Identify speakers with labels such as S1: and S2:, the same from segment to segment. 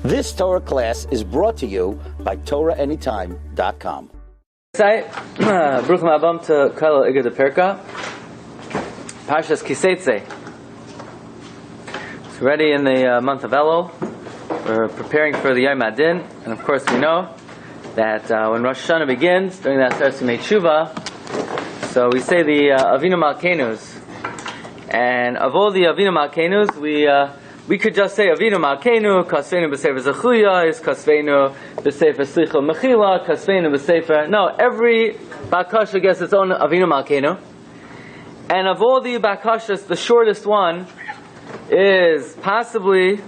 S1: This Torah class is brought to you by TorahAnytime.com.
S2: Bruchim Abam to Kal Igad Perka, Parshas Seitzei. It's already in the month of Elul. We're preparing for the Yom Adin, and of course we know that when Rosh Hashanah begins, during that Aseret Simei Tshuva, so we say the Avinu Malkeinus, and of all the Avinu Malkeinus, we could just say Avinu Malkeinu, Kasveinu b'Sefer Zechuyos, Kasveinu b'Sefer Slichul Mechila, Kasveinu b'Sefer. No, every Bakasha gets its own Avinu Malkeinu. And of all the Bakashas, the shortest one is possibly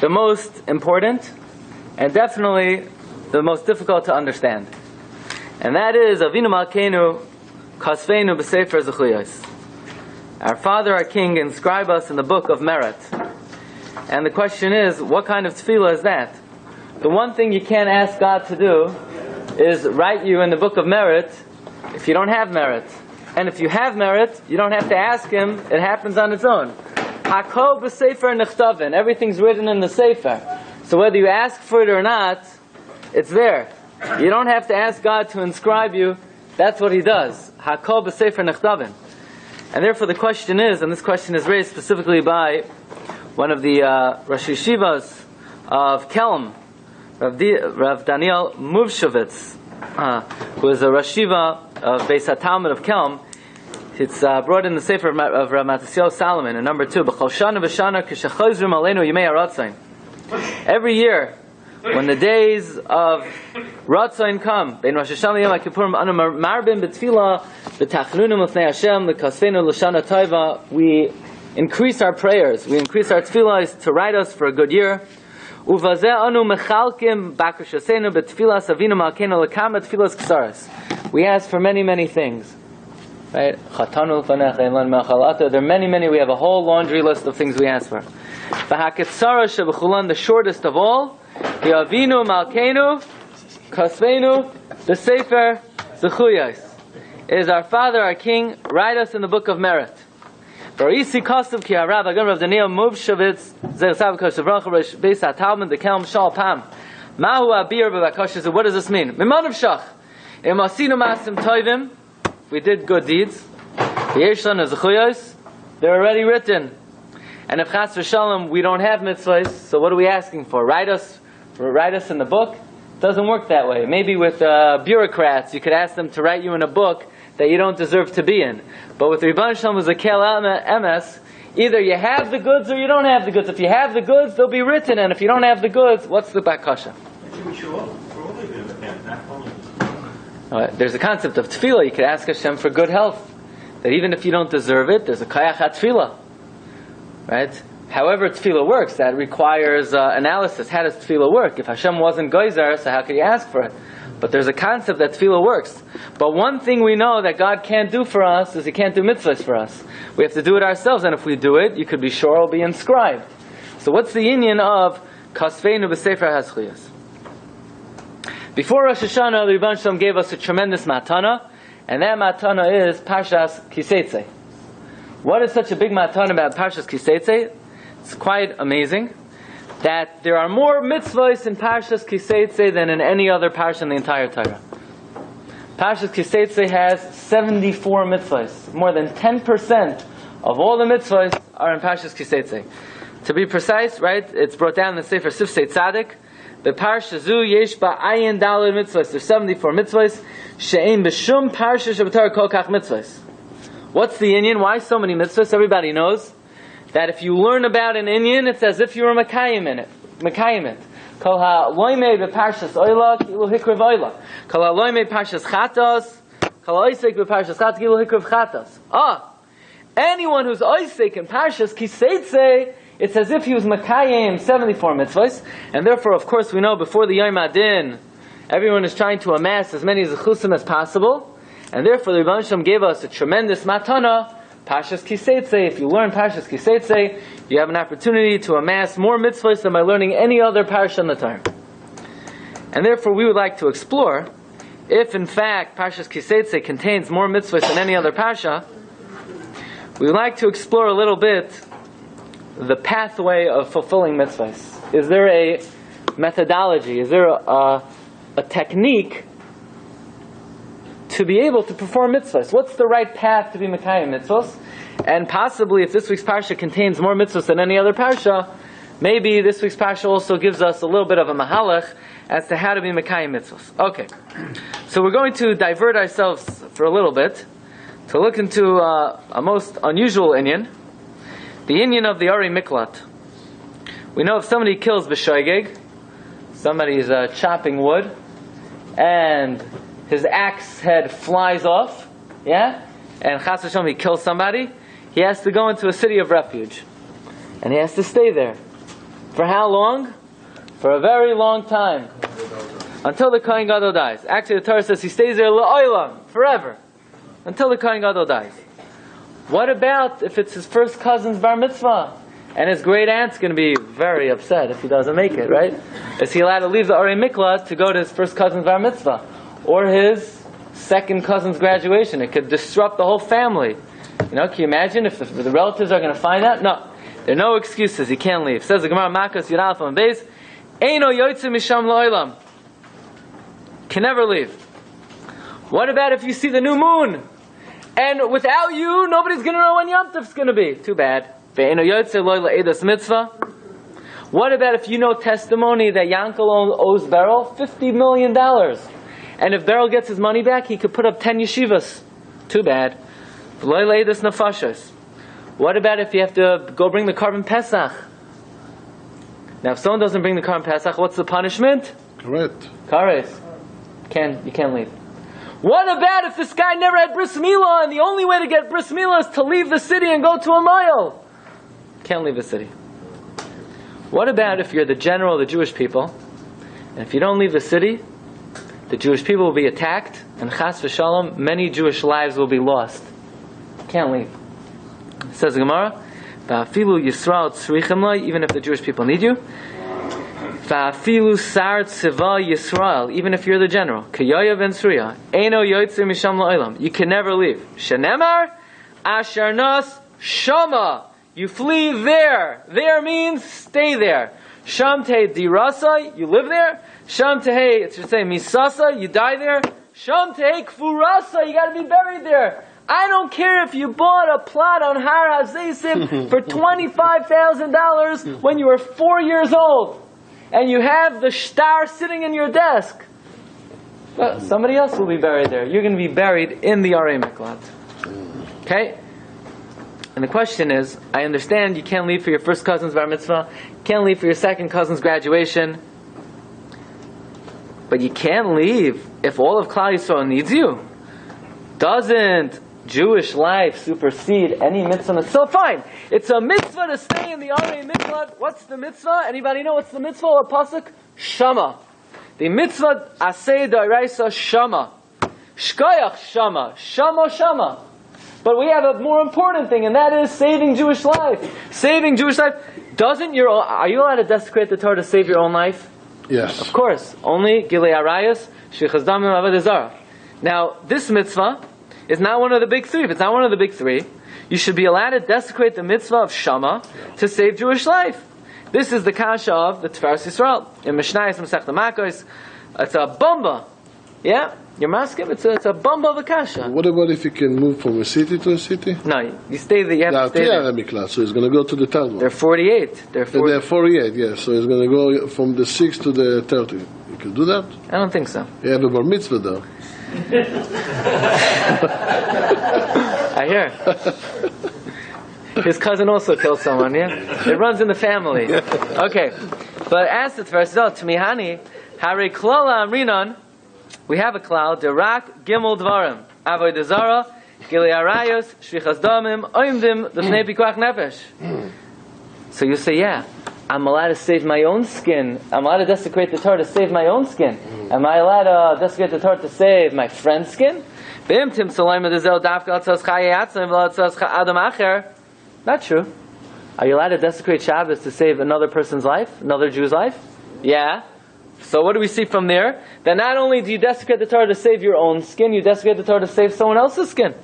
S2: the most important and definitely the most difficult to understand. And that is Avinu Malkeinu, Kasveinu b'Sefer Zechuyos. Our Father, our King, inscribe us in the book of merit. And the question is, what kind of tefillah is that? The one thing you can't ask God to do is write you in the book of merit if you don't have merit. And if you have merit, you don't have to ask Him, it happens on its own. Hakol b'sefer nechtavin, everything's written in the sefer. So whether you ask for it or not, it's there. You don't have to ask God to inscribe you, that's what He does. Hakol b'sefer nechtavin. And therefore the question is, and this question is raised specifically by one of the Rosh Yeshivas of Kelm, Rav Daniel Muvshovitz, who is a Rosh Yeshiva of Beis HaTalmud of Kelm. It's brought in the Sefer of Rav Matisyahu Salomon, in number 2. B'chol shana v'shana k'shechozrim aleinu yimei haratzain. Every year, when the days of Ratzain come, Bein Rosh Hashanah Yom HaKippurim, anu marbim b'tfilah b'tachnunim l'fnei Hashem l'kasveinu l'shana tova, we increase our prayers, we increase our tefillahs to write us for a good year. Uvazeh anu mechalkim bakashasenu betfilas avinu malkeinu lekama tfilas ksaras. We ask for many, many things. Right? Chatanu l'fanecha imlan mechalata. There are many, many. We have a whole laundry list of things we ask for. V'haketzara shebechulan, the shortest of all, the avinu malkeinu kasveinu the sefer zechuyos, is our Father, our King. Write us in the book of merit. So what does this mean? We did good deeds. They're already written. And if chas v'shalom we don't have mitzvahs, so what are we asking for? Write us in the book? It doesn't work that way. Maybe with bureaucrats, you could ask them to write you in a book that you don't deserve to be in. But with Rebbeinu Shalom was a kel MS, either you have the goods or you don't have the goods. If you have the goods, they'll be written, and if you don't have the goods, what's the bakasha? There's a concept of tefillah. You could ask Hashem for good health. That even if you don't deserve it, there's a kayach tefillah. Right? However tefillah works, that requires analysis. How does tefillah work? If Hashem wasn't geyser, so how could you ask for it? But there's a concept that tefillah works. But one thing we know that God can't do for us is He can't do mitzvahs for us. We have to do it ourselves, and if we do it, you could be sure it'll be inscribed. So what's the union of kasveinu b'sefer hazchuyos? Before Rosh Hashanah, the Rebbeinu Shalom gave us a tremendous matana, and that matana is Parshas Seitzei. What is such a big matana about Parshas Seitzei? It's quite amazing that there are more mitzvahs in Parshas Seitzei than in any other parsha in the entire Torah. Parshas Seitzei has 74 mitzvahs. More than 10% of all the mitzvahs are in Parshas Seitzei. To be precise, right, it's brought down in the Sefer Sifsei Tzadik. The Parsha Zu Yesh Ba Ayin Daled mitzvahs. There's 74 mitzvahs. She'ein b'shum Parsha Shabbatar Kol Kach mitzvahs. What's the inyan? Why so many mitzvahs? Everybody knows that if you learn about an inyan, it's as if you were Makayim in it. Makayim it. Kol ha-loymei b'parshas oila, kilu hikriv oila. Kol ha-loymei b'parshas chatos, kol ha-oisek b'parshas chatos, kilu hikriv chatos. Anyone who's oisek in Parshas Seitzei, it's as if he was Makayim 74 mitzvahs, and therefore, of course, we know before the Yom Adin, everyone is trying to amass as many zechusim as possible, and therefore the Rebbeinu Shalom gave us a tremendous matana, Parshas Seitzei. If you learn Parshas Seitzei, you have an opportunity to amass more mitzvahs than by learning any other parsha in the Torah. And therefore, we would like to explore if, in fact, Parshas Seitzei contains more mitzvahs than any other parsha. We would like to explore a little bit the pathway of fulfilling mitzvahs. Is there a methodology? Is there a technique to be able to perform mitzvahs? What's the right path to be Mekayim mitzvahs? And possibly, if this week's Parsha contains more mitzvahs than any other Parsha, maybe this week's Parsha also gives us a little bit of a mahalach as to how to be Mekayim mitzvahs. Okay, so we're going to divert ourselves for a little bit to look into a most unusual inyan, the inyan of the Ari Miklat. We know if somebody kills b'shoigeg, somebody's chopping wood, and his axe head flies off, yeah, and chas v'shalom he kills somebody, he has to go into a city of refuge, and he has to stay there. For how long? For a very long time, until the Kohen Gadol dies. Actually, the Torah says he stays there la'olam, forever, until the Kohen Gadol dies. What about if it's his first cousin's bar mitzvah? And his great aunt's going to be very upset if he doesn't make it, right? Is he allowed to leave the Ari Miklat to go to his first cousin's bar mitzvah? Or his second cousin's graduation? It could disrupt the whole family. You know, can you imagine if the relatives are going to find out? No. There are no excuses. He can't leave. Says the Gemara, Makkos Yud Aleph Amud Beis, Eino Yotzei Misham La'olam. Can never leave. What about if you see the new moon? And without you, nobody's going to know when Yom Tov's going to be. Too bad. What about if you know testimony that Yankel owes Beryl $50 million? And if Beryl gets his money back, he could put up 10 yeshivas. Too bad. What about if you have to go bring the carbon Pesach? Now if someone doesn't bring the carbon Pesach, what's the punishment?
S3: Correct.
S2: You can't leave. What about if this guy never had bris milah, and the only way to get bris milah is to leave the city and go to a mile? Can't leave the city. What about if you're the general of the Jewish people, and if you don't leave the city, the Jewish people will be attacked, and chas v'shalom, many Jewish lives will be lost? Can't leave. It says the Gemara, "Va'afilu Yisrael tzrichim lo," even if the Jewish people need you. Va'afilu sar tzeva Yisrael, even if you're the general. K'yoya ben Suriya, eino yotzei misham la'olam. You can never leave. Shenemar asher nas shama. You flee there. There means stay there. Sham tehei dirasa, you live there. Sham tehei, it should say misasa, you die there. Sham tehei kfurasa, you got to be buried there. I don't care if you bought a plot on Har HaZeisim for $25,000 when you were 4 years old, and you have the shtar sitting in your desk. Well, somebody else will be buried there. You're going to be buried in the Arei Miklat. Okay? And the question is, I understand you can't leave for your first cousin's bar mitzvah, you can't leave for your second cousin's graduation, but you can't leave if all of Klal Yisrael needs you. Doesn't Jewish life supersede any mitzvah? So fine, it's a mitzvah to stay in the Arei Miklat. What's the mitzvah? Anybody know what's the mitzvah or pasuk? Shama. The mitzvah aseh d'oraisa shama. Shkoyach shama. Shama. But we have a more important thing, and that is saving Jewish life. Saving Jewish life. Are you allowed to desecrate the Torah to save your own life?
S3: Yes.
S2: Of course. Only Gilei Arayos, Sheichas Damim Avodah Zarah. Now, this mitzvah is not one of the big three. If it's not one of the big three, you should be allowed to desecrate the mitzvah of Shama to save Jewish life. This is the kasha of the Tiferes Yisrael. In Mishnayos Masechta Makos, it's a bumba. Yeah? You're masking? It's a bumba of a kasha.
S3: What about if you can move from a city to a city?
S2: No, you stay there. You have to stay there.
S3: So he's going to go to the third one.
S2: They're 48. They're
S3: 48, yes. So he's going to go from the 6 to the 30. You can do that?
S2: I don't think so.
S3: You have a bar mitzvah though.
S2: I hear. His cousin also killed someone, yeah? It runs in the family. Okay. But as the Tiferes Yisrael, T'mihani, Hare Klala Amrinan, we have a cloud, Derak Gimel Dvarim, Avodah Zarah, Gilei Arayos, Shvichas Damim, Oimdim, L'fnei Pikuach Nefesh. So you say, yeah, I'm allowed to save my own skin. I'm allowed to desecrate the Torah to save my own skin. Am I allowed to desecrate the Torah to save my friend's skin? Not true. Are you allowed to desecrate Shabbos to save another person's life? Another Jew's life? Yeah. So what do we see from there? That not only do you desecrate the Torah to save your own skin, you desecrate the Torah to save someone else's skin.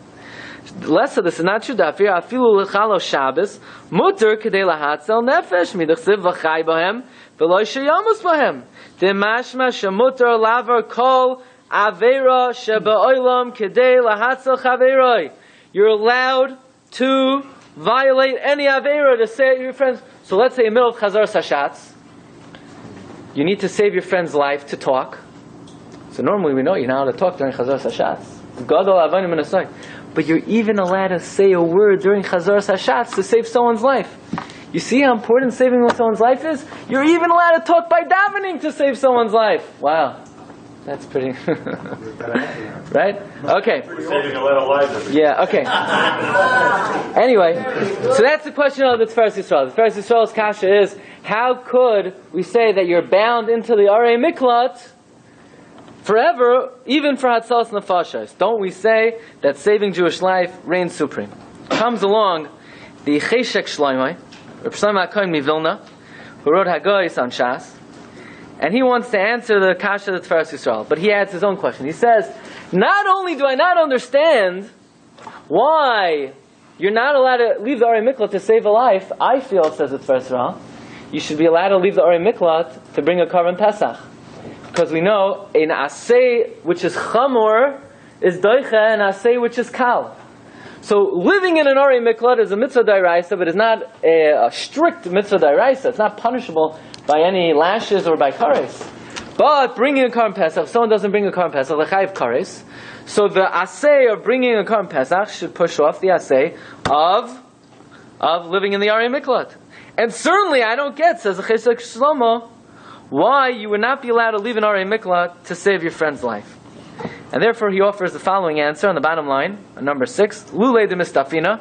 S2: Less of this is not true. Dafir afilu lechalo Shabbos muter kedei lahatzel nefesh midachsiv v'chai bohem v'lo sheyamus bohem. Demashma shemuter laver kol avera shebeolam kedei lahatzel chaveroi. You're allowed to violate any avera to say to your friends. So let's say in the middle of Chazar Sashatz, you need to save your friend's life to talk. So normally we know you're not allowed to talk during Chazar Sashatz. But you're even allowed to say a word during Chazar Sashatz to save someone's life. You see how important saving someone's life is? You're even allowed to talk by davening to save someone's life. Wow. That's pretty... right? Okay.
S4: We're saving a lot of lives.
S2: Yeah, okay. Anyway, so that's the question of the Tiferes Yisrael. The Tiferes Yisrael's kasha is, how could we say that you're bound into the Arei Miklat forever, even for Hatzalas Nefashos? Don't we say that saving Jewish life reigns supreme? Comes along the Cheshek Shloimeh, Rabbi Shlomo HaKohen Mivilna, who wrote Haggais on Shas, and he wants to answer the kasha of the Tiferes Yisrael, but he adds his own question. He says, not only do I not understand why you're not allowed to leave the Arei Miklat to save a life, I feel, says the Tiferes Yisrael, you should be allowed to leave the Arei Miklat to bring a Karban Pesach. Because we know, an asay which is chamor is doicha, and asay which is kal. So living in an Arei Miklat is a mitzvah d'oraisa, but it's not a strict mitzvah d'oraisa. It's not punishable by any lashes or by kares. But bringing a Karban Pesach, if someone doesn't bring a Karban Pesach, l'chayv kares. So the asay of bringing a Karban Pesach should push off the asay of living in the Arei Miklat. And certainly I don't get, says the Cheshek Shlomo, why you would not be allowed to leave an Arei Miklat to save your friend's life. And therefore he offers the following answer on the bottom line, on number 6. Lulei de mistafina.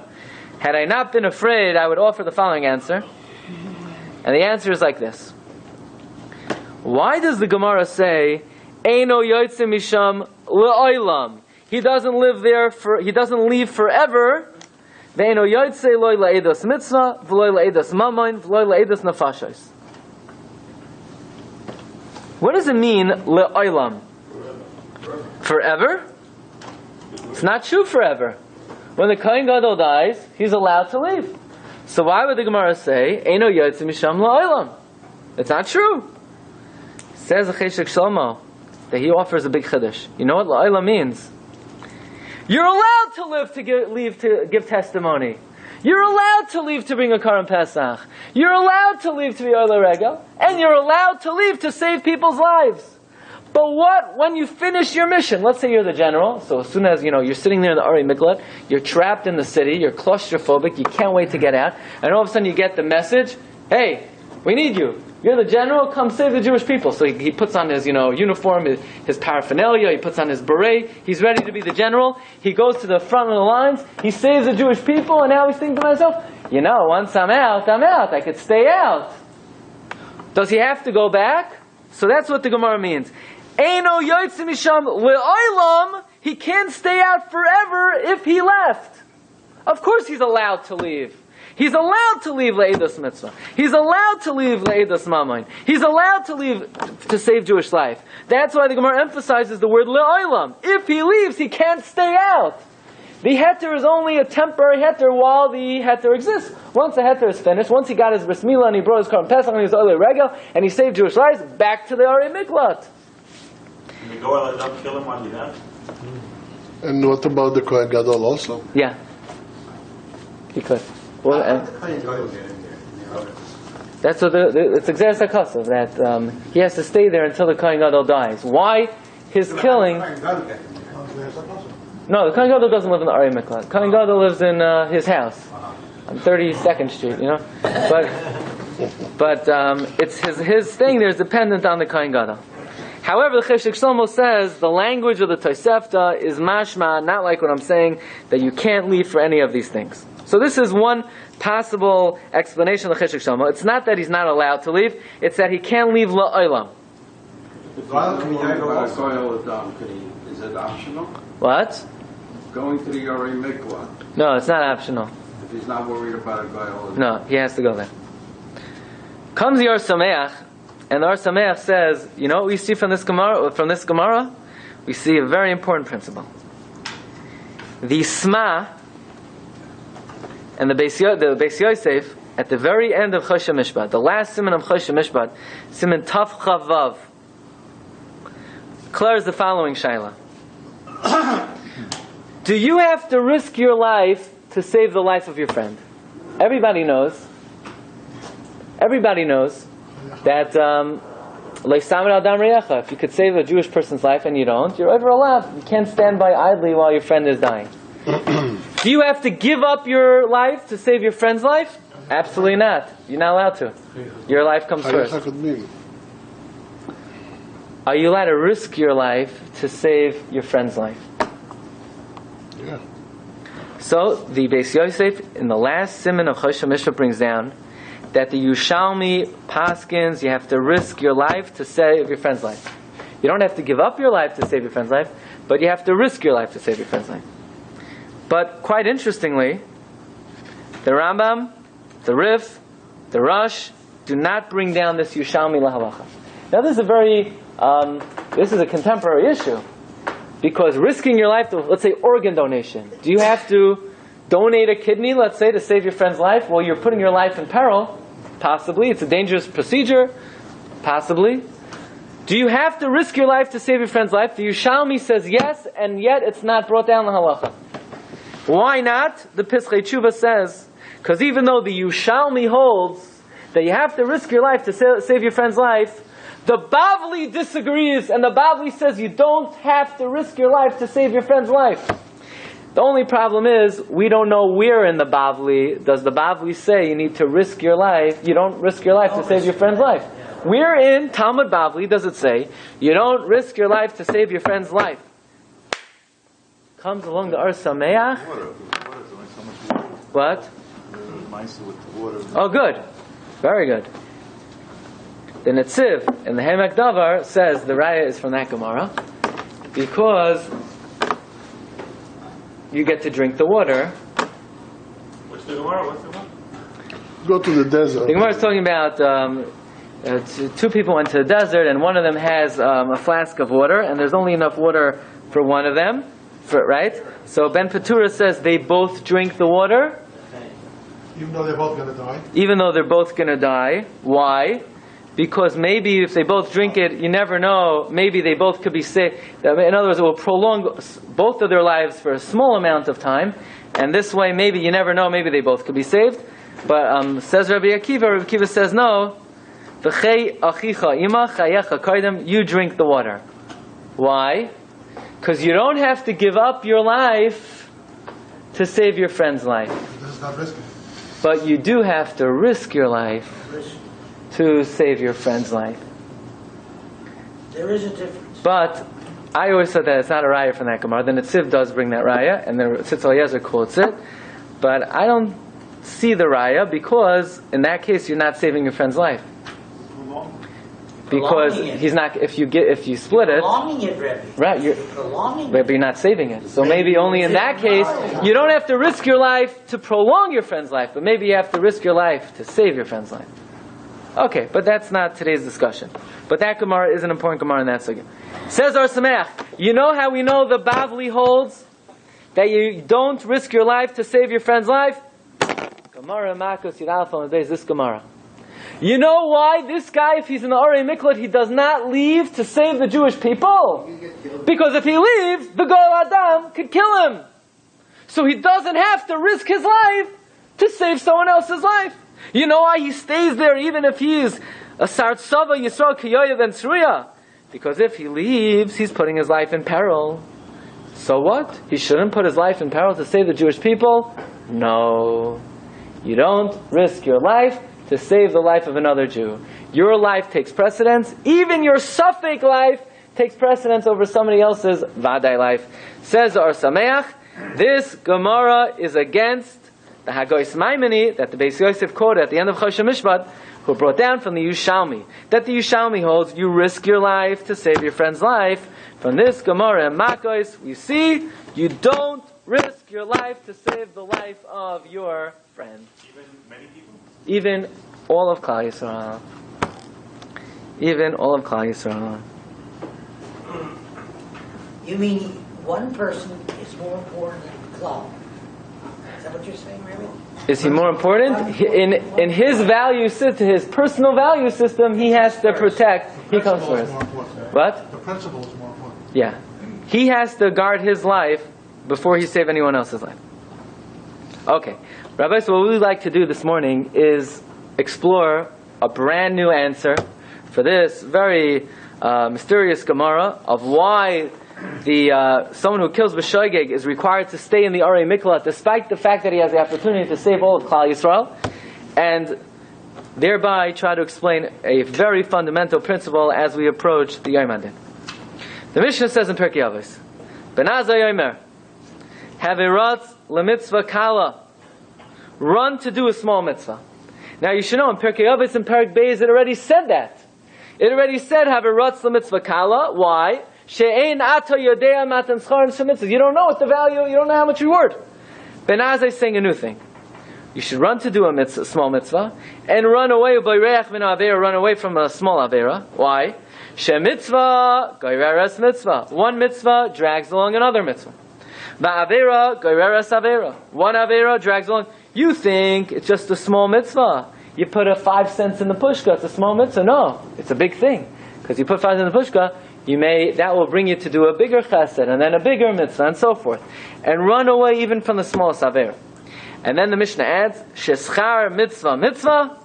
S2: Had I not been afraid, I would offer the following answer. And the answer is like this. Why does the Gemara say, Eino yoytze misham le'olam? He doesn't live there he doesn't leave forever. Ve'eino yoytze loy la'edos mitzvah, v'loy la'edos mamon, v'loy la'edos nefashos. What does it mean, le'olam? Forever? It's not true forever. When the Kohen Gadol dies, he's allowed to leave. So why would the Gemara say, Eino yotze misham le'olam? It's not true. Says the Cheshek Shlomo that he offers a big chiddush. You know what le'olam means? You're allowed to leave to give testimony. You're allowed to leave to bring a Karban Pesach. You're allowed to leave to be Ola Regel. And you're allowed to leave to save people's lives. But what when you finish your mission? Let's say you're the general. So as soon as you're sitting there in the Arei Miklat, you're trapped in the city, you're claustrophobic, you can't wait to get out, and all of a sudden you get the message, hey, we need you. You're the general, come save the Jewish people. So he puts on his uniform, his paraphernalia, he puts on his beret, he's ready to be the general. He goes to the front of the lines, he saves the Jewish people, and now he's thinking to himself, once I'm out, I could stay out. Does he have to go back? So that's what the Gemara means. Eino yoytze misham le'olam. He can't stay out forever if he left. Of course he's allowed to leave. He's allowed to leave le'edos mitzvah. He's allowed to leave le'edos mamon. He's allowed to leave to save Jewish life. That's why the Gemara emphasizes the word le'olam. If he leaves, he can't stay out. The heter is only a temporary heter while the heter exists. Once the heter is finished, once he got his bris milah and he brought his Karban Pesach and he was Ola Regel and he saved Jewish lives, back to the Arei Miklat.
S4: Can you go and not kill him while you have?
S3: And what about the Kohen Gadol also?
S2: Yeah, he could. Well, that's what it's Xeris HaKasav, that he has to stay there until the Kohen Gadol dies. Why his killing? No, the Kohen Gadol doesn't live in the Arei Miklat. Kohen Gadol lives in his house on 32nd Street, But it's his staying there is dependent on the Kohen Gadol. However, the Cheshek Shlomo says the language of the Tosefta is mashma, not like what I'm saying, that you can't leave for any of these things. So this is one possible explanation of the Cheshek Shlomo. It's not that he's not allowed to leave, it's that he can't leave la'olam.
S5: Is it optional?
S2: What?
S5: Going to the Arei Miklat.
S2: No, it's not optional.
S5: If he's not worried about a guy.
S2: No, he has to go there. Comes the Or Sameach, and the Or Sameach says, you know what we see from this Gemara? We see a very important principle. The Sma And the Beis Yosef, at the very end of Chosh Mishpat, the last siman of Chosh Mishpat, siman Taf Chavav, declares the following shaila. Do you have to risk your life to save the life of your friend? Everybody knows that if you could save a Jewish person's life and you don't, you're over allowed. You can't stand by idly while your friend is dying. Do you have to give up your life to save your friend's life? Absolutely not. You're not allowed to. Your life comes first. Are you allowed to risk your life to save your friend's life?
S3: Yeah.
S2: So the Beis Yosef in the last siman of Chosh Mishpat brings down that the Yerushalmi paskins, you have to risk your life to save your friend's life. You don't have to give up your life to save your friend's life, but you have to risk your life to save your friend's life. But quite interestingly, the Rambam, the Rif, the Rosh do not bring down this Yerushalmi lahalacha. Now this is a contemporary issue, because risking your life to, let's say, organ donation. Do you have to donate a kidney, let's say, to save your friend's life? Well, you're putting your life in peril. Possibly. It's a dangerous procedure. Possibly. Do you have to risk your life to save your friend's life? The Yerushalmi says yes, and yet it's not brought down the halacha. Why not? The Pischei Tshuva says, because even though the Yerushalmi holds that you have to risk your life to save your friend's life, the Bavli disagrees, and the Bavli says you don't have to risk your life to save your friend's life. The only problem is, we don't know where in the Bavli does the Bavli say you need to risk your life, you don't risk your life to save your friend's life. Where in Talmud Bavli does it say you don't risk your life to save your friend's life? Comes along the Ar Sameach. What? Oh, good. Very good. The Netziv in the Hemek Davar says the Raya is from that Gemara, because you get to drink the water.
S4: What's the Gemara?
S3: Go to the desert.
S2: The Gemara is talking about two people went to the desert, and one of them has a flask of water, and there's only enough water for one of them, right? So Ben Petura says they both drink the water.
S6: Even though they're both going to die?
S2: Even though they're both going to die. Why? Because maybe if they both drink it, you never know, maybe they both could be saved. In other words, it will prolong both of their lives for a small amount of time, and this way, maybe, you never know, maybe they both could be saved. But says Rabbi Akiva says no, you drink the water. Why? Because you don't have to give up your life to save your friend's life.
S6: This is not risky.
S2: But you do have to risk your life to save your friend's life.
S7: There is a difference.
S2: But I always said that it's not a raya from that Gemara. The Netziv does bring that raya, and the Seitzei Eliezer quotes it. But I don't see the raya, because in that case you're not saving your friend's life. Because he's not. If you split it,
S7: prolonging it, Rebbe.
S2: Right? You're
S7: prolonging
S2: but you're not saving it. So maybe only in that case you don't have to risk your life to prolong your friend's life, but maybe you have to risk your life to save your friend's life. Okay, but that's not today's discussion. But that Gemara is an important Gemara in that sugya. Says Ar Sameach, you know how we know the Bavli holds that you don't risk your life to save your friend's life? Gemara Makos Yidalef on the days this Gemara. You know why this guy, if he's in the Arei Miklat, he does not leave to save the Jewish people? Because if he leaves, the Gold Adam could kill him. So he doesn't have to risk his life to save someone else's life. You know why he stays there even if he's a Sartsava Yisrael Kiyoyev and Tzruya? Because if he leaves, he's putting his life in peril. So what? He shouldn't put his life in peril to save the Jewish people? No. You don't risk your life to save the life of another Jew. Your life takes precedence. Even your Safek life takes precedence over somebody else's Vadai life. Says Ar Sameach, this Gemara is against the Hagois Maimoni that the Beis Yosef quoted at the end of Chosh Mishpat, who brought down from the Yerushalmi, that the Yerushalmi holds you risk your life to save your friend's life. From this Gemara and Makos, we see you don't risk your life to save the life of your friend.
S4: Even many people?
S2: Even all of Klal Yisrael. Even all of Klal Yisrael.
S7: You mean one person is more important than Klal? that what you're saying, really?
S2: Is he more important? In his value system, his personal value system, he has to protect. He comes
S6: Principle is
S2: first.
S6: more important.
S2: What?
S6: The principle is more important.
S2: Yeah. He has to guard his life before he save anyone else's life. Okay. Rabbi, so what we'd like to do this morning is explore a brand new answer for this very mysterious Gemara of why someone who kills b'shoigeg is required to stay in the Arei Miklat despite the fact that he has the opportunity to save all of Klal Yisrael, and thereby try to explain a very fundamental principle as we approach the Yom Adin. The Mishnah says in Pirkei Avos, Benazai Yomer, Haviratz lemitzvah kala, run to do a small mitzvah. Now you should know in Pirkei Avos and Perek Beis it already said that. It already said Haviratz lemitzvah kala. Why? She'ein ato yodea matan schar shemitzvah. You don't know what the value. You don't know how much reward. Benazai is saying a new thing. You should run to do a mitzvah, small mitzvah, and run away b'yireach min avera. Run away from a small avera. Why? Shemitzvah goyreres mitzvah. One mitzvah drags along another mitzvah. Va'avera goyreres avera. One avera drags along. You think it's just a small mitzvah. You put a 5 cents in the pushka. It's a small mitzvah. No, it's a big thing because you put 5 cents in the pushka. That will bring you to do a bigger chesed and then a bigger mitzvah and so forth, and run away even from the smallest avera. And then the Mishnah adds, Sheschar mitzvah mitzvah.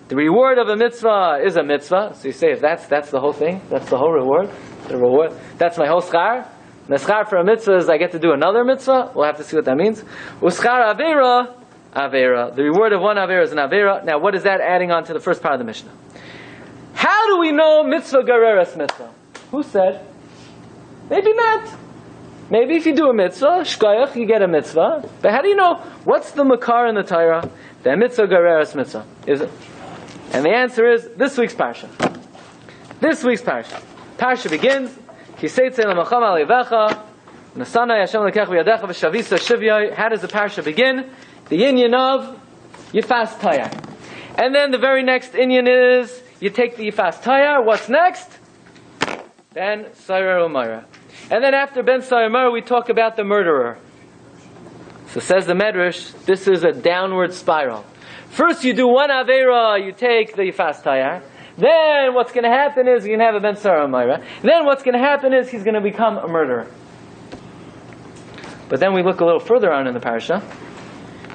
S2: The reward of a mitzvah is a mitzvah. So you say, if that's the whole thing, that's the whole reward. The reward, that's my whole schar. The schar for a mitzvah is I get to do another mitzvah. We'll have to see what that means. Uschar avera, avera. The reward of one avera is an avera. Now, what is that adding on to the first part of the Mishnah? How do we know mitzvah gereres mitzvah? Who said? Maybe Matt. Maybe if you do a mitzvah, shkoyach, you get a mitzvah. But how do you know what's the makar in the Torah? The mitzvah gereres mitzvah. Is it? And the answer is this week's Parsha. This week's Parsha. Parsha begins, Ki Seitzei l'macham alevecha, Nasana Hashem lekech v'yadecha v'shavisa shivya. How does the Parsha begin? The inyan of Yifas Tayar. And then the very next inyan is, you take the Yifas Tayar, what's next? Ben Saira Umayra. And then after Ben Saira Umayra, we talk about the murderer. So says the Medrash, this is a downward spiral. First you do one Aveira, you take the Yifas Tayar. Then what's going to happen is you're going to have a Ben Saira Umayra. Then what's going to happen is he's going to become a murderer. But then we look a little further on in the Parsha.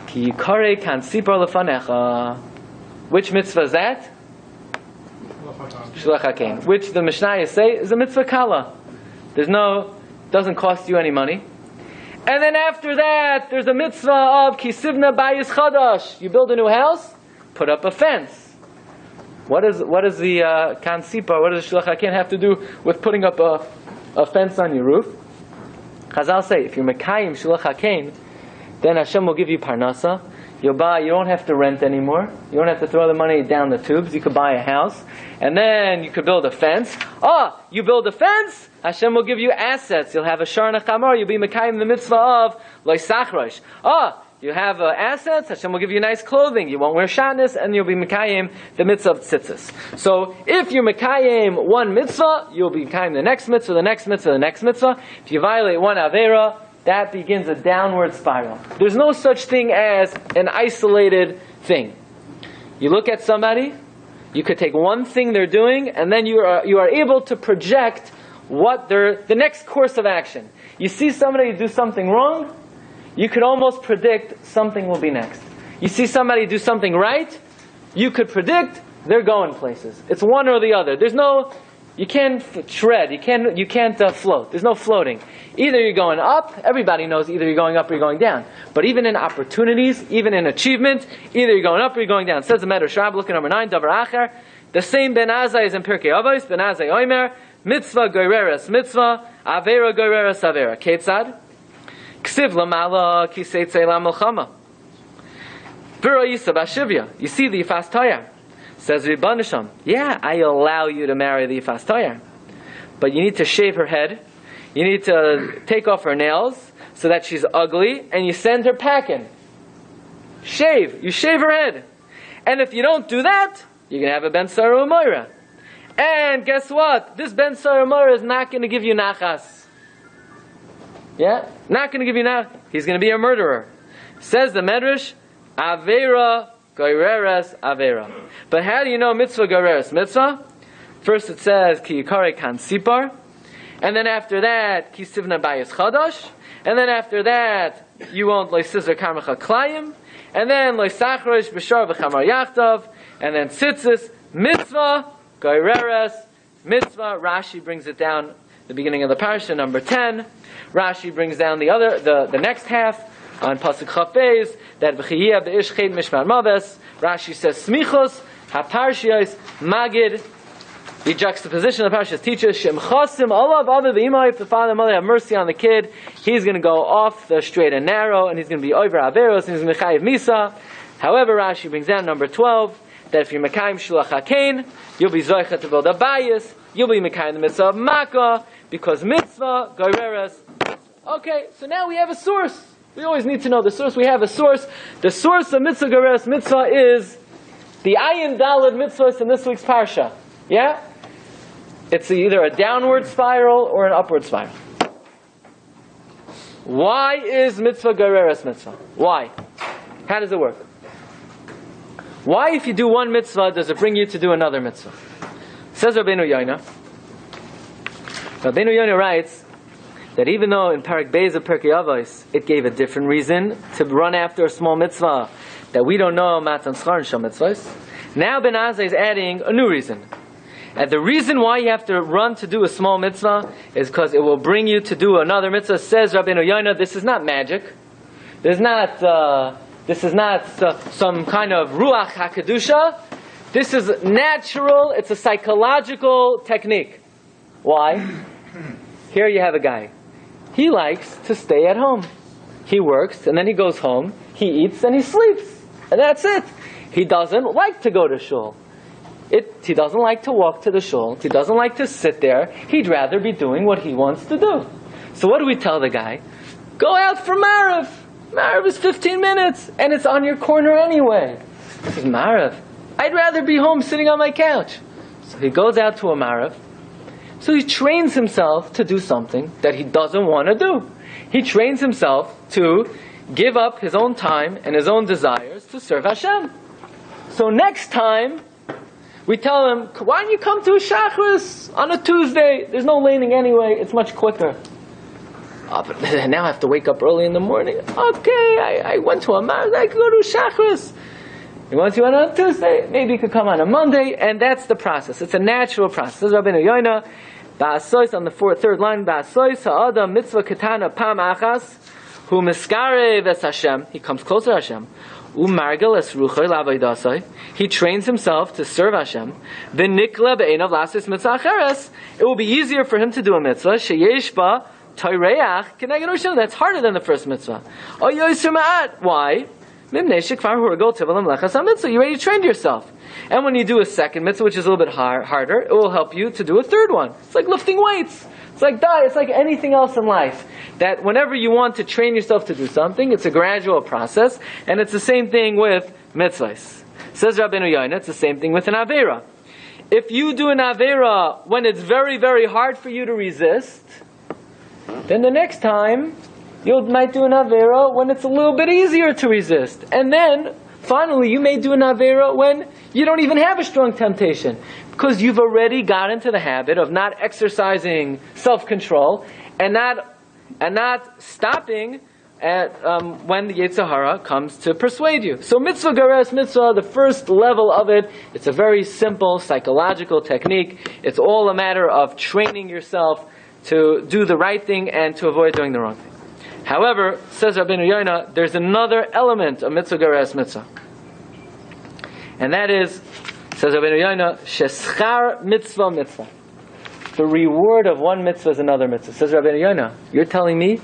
S2: Ki yikare kan sipar lefanecha. Which mitzvah is that? Shlach HaKein, which the Mishnayos say is a mitzvah kala. Doesn't cost you any money. And then after that, there's a mitzvah of kisivna bayis chadash. You build a new house, put up a fence. What does the kan sipar, what does the Shlach HaKein have to do with putting up a fence on your roof? Chazal say, if you're mekayim Shlach HaKein, then Hashem will give you parnasa. You don't have to rent anymore. You don't have to throw the money down the tubes. You could buy a house. And then you could build a fence. You build a fence, Hashem will give you assets. You'll have a shar nechamar. You'll be mekayim the mitzvah of loisachrosh. You have assets, Hashem will give you nice clothing. You won't wear shatnez, and you'll be mekayim the mitzvah of tzitzis. So if you're mekayim one mitzvah, you'll be mekayim the next mitzvah, the next mitzvah, the next mitzvah. If you violate one avera, that begins a downward spiral. There's no such thing as an isolated thing. You look at somebody, you could take one thing they're doing, and then you are able to project what the next course of action. You see somebody do something wrong, you could almost predict something will be next. You see somebody do something right, you could predict they're going places. It's one or the other. You can't tread, you can't float. There's no floating. Either you're going up, everybody knows either you're going up or you're going down. But even in opportunities, even in achievement, either you're going up or you're going down. It says the Medrash Rabbah, look at number 9, Davar Acher. The same Ben Azai is in Pirkei Avos, Ben Azai Omer, Mitzvah Goyreres Mitzvah, Avera Goyreres Avera. Ketzad? Ksiv Lamala Ki Seitzei Lamelchama. Vira Yisa Bashivya. You see the Yifas Tayar. Says Rebbanisham, yeah, I allow you to marry the Yifas Tayar. But you need to shave her head. You need to take off her nails so that she's ugly, and you send her packing. You shave her head. And if you don't do that, you're going to have a Ben Saru Umayra. And guess what? This Ben Saru Umayra is not going to give you nachas. Yeah? Not going to give you nachas. He's going to be a murderer. Says the Medrash, Avera goyreres Avera. But how do you know mitzvah goyreres mitzvah? First it says, Ki yikare kan sipar. And then after that, Ki sivna bayis chadash. And then after that, you won't loy sizar karmecha klayim. And then loy sachrish b'shar v'chamar yachtav. And then tzitzis, mitzvah, goyreres, mitzvah. Rashi brings it down the beginning of the Parsha, number 10. Rashi brings down the next half on Pasuk Chafez, that v'chiyah b'ish ched mishmar maves. Rashi says, smichos, haparshiyos, magid. The juxtaposition of the Parshas teaches, Shem chasim olav aviv v'imai, if the father and mother have mercy on the kid, he's going to go off the straight and narrow, and he's going to be over averos, and he's going to be chayiv misa. However, Rashi brings down number 12, that if you're mekayim shulach hakein, you'll be zoicha to build a bayis, you'll be mekayim the mitzvah of makkah, because mitzvah, goyreres. Okay, so now we have a source. We always need to know the source. We have a source. The source of mitzvah goyreres mitzvah is the ayin daled mitzvahs in this week's parsha. Yeah? It's either a downward spiral or an upward spiral. Why is mitzvah goyreres mitzvah? Why? How does it work? Why, if you do one mitzvah, does it bring you to do another mitzvah? Says Rabbeinu Yoina. Rabbeinu Yoina writes that even though in Parak Beis of Pirkei Avos it gave a different reason to run after a small mitzvah that we don't know Matan Schar and Shom mitzvahs, now Ben Azai is adding a new reason. And the reason why you have to run to do a small mitzvah is because it will bring you to do another mitzvah. Says Rabbeinu Yoina, this is not magic. This is not some kind of ruach hakadusha. This is natural. It's a psychological technique. Why? Here you have a guy. He likes to stay at home. He works and then he goes home. He eats and he sleeps, and that's it. He doesn't like to go to shul. He doesn't like to walk to the shul. He doesn't like to sit there. He'd rather be doing what he wants to do. So what do we tell the guy? Go out for Marav. Marav is 15 minutes, and it's on your corner anyway. He says, Marav, I'd rather be home sitting on my couch. So he goes out to a Marav. So he trains himself to do something that he doesn't want to do. He trains himself to give up his own time and his own desires to serve Hashem. So next time, we tell him, why don't you come to a Shachris on a Tuesday? There's no laning anyway. It's much quicker. Oh, but now I have to wake up early in the morning. Okay, I went to a Marav. I could go to a Shachris. Once you went on a Tuesday, maybe you could come on a Monday. And that's the process. It's a natural process. This is Rabbeinu Yoina. Ba'asois on the third line. Ba'asois ha'adam mitzvah ketana pam achas hu miskarev es Hashem. He comes closer to Hashem. Umargel es ruchay la'avaydasai. He trains himself to serve Hashem. V'nikla be'enav lasis mitzvah acheres. It will be easier for him to do a mitzvah. Sheyesh ba toireach keneged Hashem. That's harder than the first mitzvah. Why? You already trained yourself. And when you do a second mitzvah, which is a little bit harder, it will help you to do a third one. It's like lifting weights. It's like diet. It's like anything else in life. That whenever you want to train yourself to do something, it's a gradual process. And it's the same thing with mitzvahs. Says Rabbeinu Yoina, it's the same thing with an avera. If you do an avera when it's very, very hard for you to resist, then the next time you might do an avera when it's a little bit easier to resist. And then, finally, you may do an avera when you don't even have a strong temptation. Because you've already got into the habit of not exercising self-control and not stopping when the Yetzer Hara comes to persuade you. So mitzvah goyreres mitzvah, the first level of it, it's a very simple psychological technique. It's all a matter of training yourself to do the right thing and to avoid doing the wrong thing. However, says Rabbeinu Yoina, there's another element of mitzvah goyreres mitzvah. And that is, says Rabbeinu Yoina, sheschar mitzvah mitzvah. The reward of one mitzvah is another mitzvah. Says Rabbeinu Yoina, you're telling me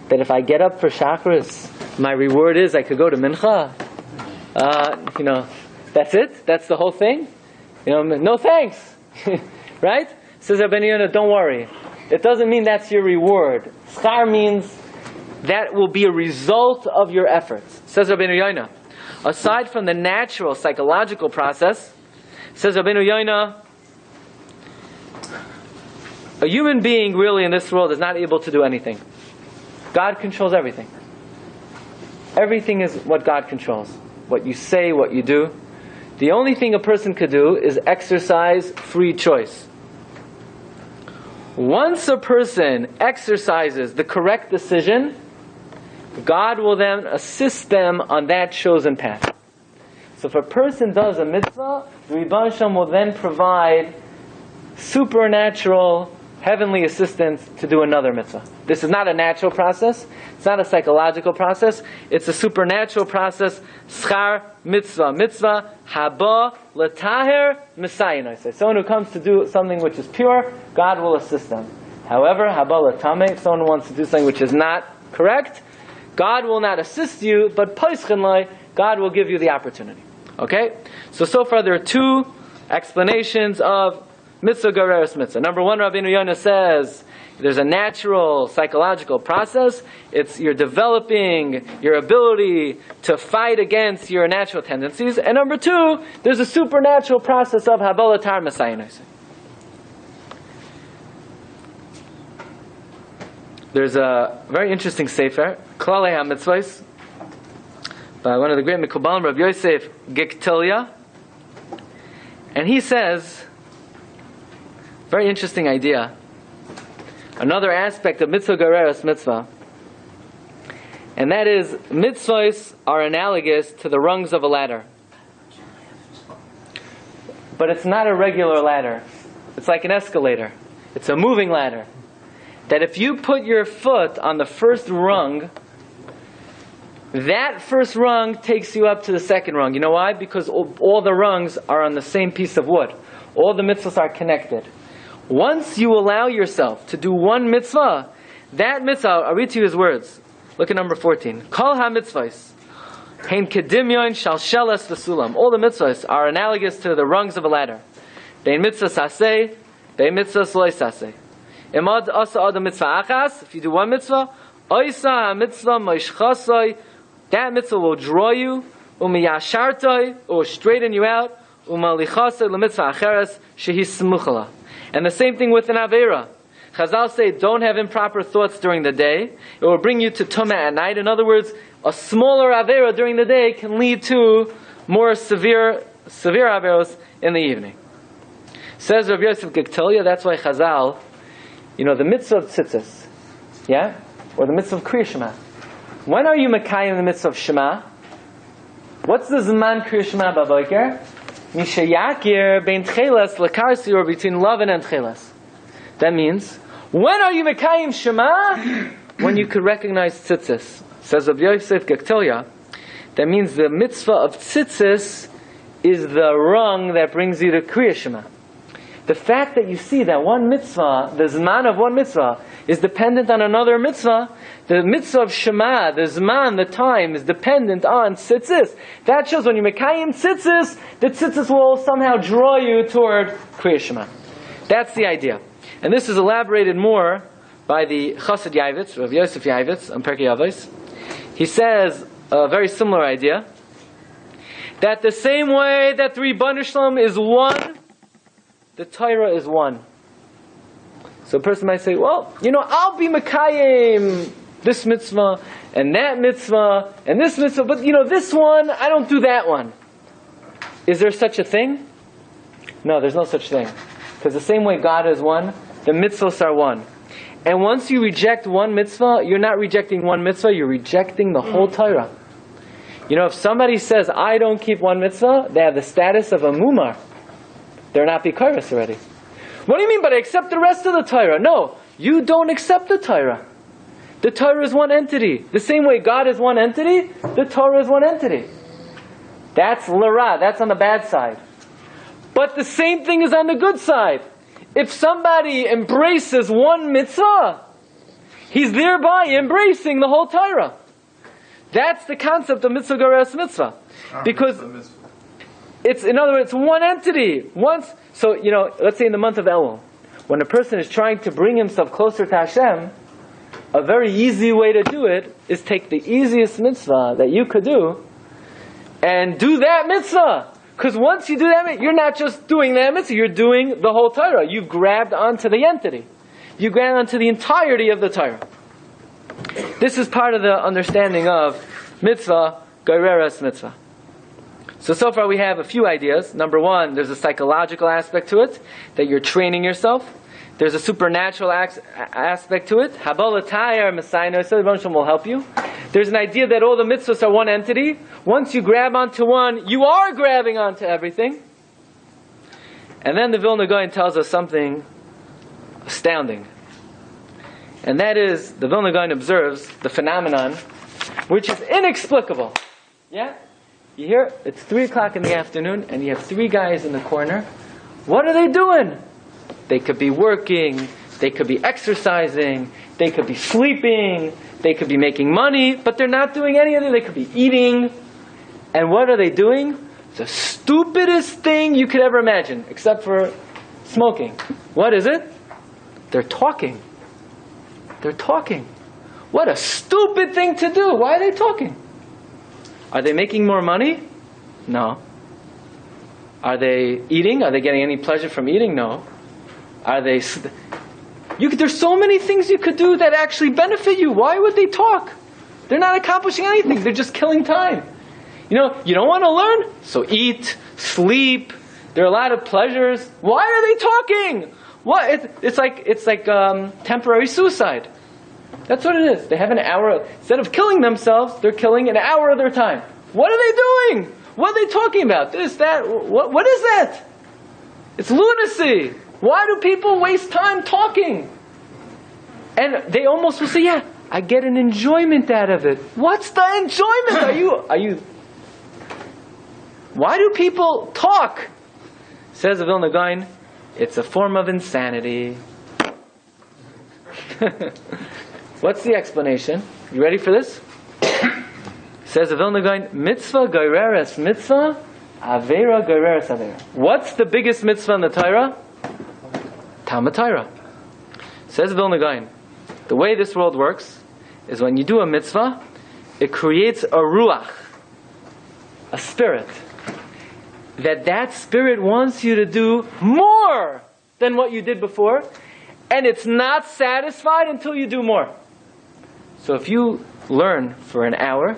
S2: that if I get up for Shachris, my reward is I could go to Mincha? That's it? That's the whole thing? No thanks. Right? Says Rabbeinu Yoina, don't worry. It doesn't mean that's your reward. Schar means that will be a result of your efforts. Says Rabbeinu Yoina, aside from the natural psychological process, says Rabbeinu Yoina, a human being really in this world is not able to do anything. God controls everything. Everything is what God controls. What you say, what you do. The only thing a person could do is exercise free choice. Once a person exercises the correct decision, God will then assist them on that chosen path. So if a person does a mitzvah, the Rebbeinu Shalom will then provide supernatural, heavenly assistance to do another mitzvah. This is not a natural process. It's not a psychological process. It's a supernatural process. Schar mitzvah. Mitzvah haba lataher misayin. Someone who comes to do something which is pure, God will assist them. However, haba latame, if someone wants to do something which is not correct, God will not assist you, but poischenloi, God will give you the opportunity. Okay? So far there are two explanations of mitzvah gereres mitzvah. Number one, Rabbi Yehuda says there's a natural psychological process. It's you're developing your ability to fight against your natural tendencies. And number two, there's a supernatural process of habalatar masayin. There's a very interesting sefer, Klalei HaMitzvos, by one of the great Mikubalim, Rabbi Yosef Giktelia. And he says, very interesting idea, another aspect of mitzvah gereres mitzvah, and that is mitzvahs are analogous to the rungs of a ladder. But it's not a regular ladder. It's like an escalator. It's a moving ladder. That if you put your foot on the first rung, that first rung takes you up to the second rung. You know why? Because all the rungs are on the same piece of wood. All the mitzvahs are connected. Once you allow yourself to do one mitzvah, that mitzvah, I'll read to you his words. Look at number 14. Kol ha-mitzvahs, hein kedimyon shalshelas v'sulam. All the mitzvahs are analogous to the rungs of a ladder. Bein mitzvah saseh, bein mitzvah sloi saseh. Imad asa adam mitzvah achas, if you do one mitzvah, oisa ha-mitzvah moishchasoi, that mitzvah will draw you, umiyashartoi, it will straighten you out, umalichasoi l'mitzvah acheres, shehi smuchala. And the same thing with an Aveira. Chazal say, don't have improper thoughts during the day. It will bring you to Tumah at night. In other words, a smaller Aveira during the day can lead to more severe Aveiros in the evening. Says Rabbi Yosef Giktelia, that's why Chazal, the mitzvah of tzitzis, yeah? Or the mitzvah of Kriya Shema. When are you Mekayim in the mitzvah of Shema? What's the Zman Kriya Shema Baboiker? Mishayakir bein tchelas lekarsi, or between Lovin and tchelas. That means, when are you Mekayim Shema? When you could recognize tzitzis. Says Rabbi Yosef Giktelia, that means the mitzvah of tzitzis is the rung that brings you to Kriya Shema. The fact that you see that one mitzvah, the zman of one mitzvah, is dependent on another mitzvah, the mitzvah of Shema, the zman, the time, is dependent on tzitzis. That shows when you mekayim tzitzis, the tzitzis will somehow draw you toward Kriya Shema. That's the idea. And this is elaborated more by the Chassid Yavitz, Rav Yosef Yavitz, on Perkei Avos. He says a very similar idea, that the same way that the Rebbeinu Shalom is one, the Torah is one. So a person might say, well, I'll be Mekayim this mitzvah, and that mitzvah, and this mitzvah, but this one, I don't do that one. Is there such a thing? No, there's no such thing. Because the same way God is one, the mitzvahs are one. And once you reject one mitzvah, you're not rejecting one mitzvah, you're rejecting the whole Torah. If somebody says, I don't keep one mitzvah, they have the status of a mumar. They're not bikaris already. What do you mean, but I accept the rest of the Torah? No, you don't accept the Torah. The Torah is one entity. The same way God is one entity, the Torah is one entity. That's lara, that's on the bad side. But the same thing is on the good side. If somebody embraces one mitzvah, he's thereby embracing the whole Torah. That's the concept of mitzvah gereres mitzvah. Because in other words, one entity. So, let's say in the month of Elul, when a person is trying to bring himself closer to Hashem, a very easy way to do it is take the easiest mitzvah that you could do and do that mitzvah. Because once you do that, you're not just doing that mitzvah, you're doing the whole Torah. You've grabbed onto the entity. You grab onto the entirety of the Torah. This is part of the understanding of Mitzvah, goreres mitzvah. So far we have a few ideas. Number one, there's a psychological aspect to it, that you're training yourself. There's a supernatural aspect to it. Habolatayar Messiah, so the will help you. There's an idea that all the mitzvahs are one entity. Once you grab onto one, you are grabbing onto everything. And then the Vilna Gaon tells us something astounding. And that is, the Vilna Gaon observes the phenomenon, which is inexplicable. Yeah? You hear, it's 3 o'clock in the afternoon, and you have 3 guys in the corner. What are they doing? They could be working, they could be exercising, they could be sleeping, they could be making money, but they're not doing any of it. They could be eating. And what are they doing? The stupidest thing you could ever imagine, except for smoking. What is it? They're talking. They're talking. What a stupid thing to do. Why are they talking? Are they making more money? No. Are they eating? Are they getting any pleasure from eating? No. Are they... there's so many things you could do that actually benefit you. Why would they talk? They're not accomplishing anything. They're just killing time. You don't want to learn? So eat, sleep. There are a lot of pleasures. Why are they talking? What? It's like temporary suicide. That's what it is. They have an hour. Instead of killing themselves, they're killing an hour of their time. What are they doing? What are they talking about? This, that. What is that? It's lunacy. Why do people waste time talking? And they almost will say, yeah, I get an enjoyment out of it. What's the enjoyment? Are you... Why do people talk? Says the Vilna Gaon, it's a form of insanity. What's the explanation? You ready for this? Says the Vilna Gaon, mitzvah goreres mitzvah, avera goreres avera. What's the biggest mitzvah in the Torah? Talmud Torah. Says the Vilna Gaon, the way this world works is when you do a mitzvah, it creates a ruach, a spirit. That spirit wants you to do more than what you did before, and it's not satisfied until you do more. So if you learn for an hour,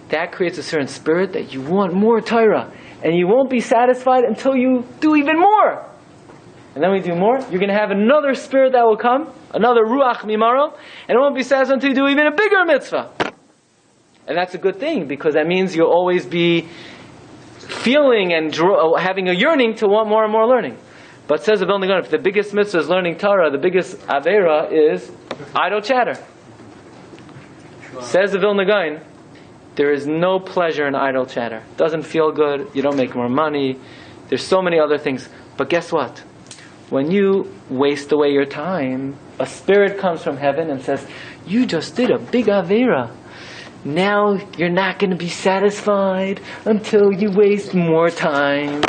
S2: that creates a certain spirit that you want more Torah, and you won't be satisfied until you do even more. And then when you do more, you're going to have another spirit that will come, another ruach mimaro, and it won't be satisfied until you do even a bigger mitzvah. And that's a good thing, because that means you'll always be feeling and having a yearning to want more and more learning. But says the Vilna Gaon, if the biggest mitzvah is learning Torah, the biggest avera is idle chatter. Says the Vilna Gaon, there is no pleasure in idle chatter. It doesn't feel good. You don't make more money. There's so many other things. But guess what? When you waste away your time, a spirit comes from heaven and says, you just did a big avera. Now you're not going to be satisfied until you waste more time.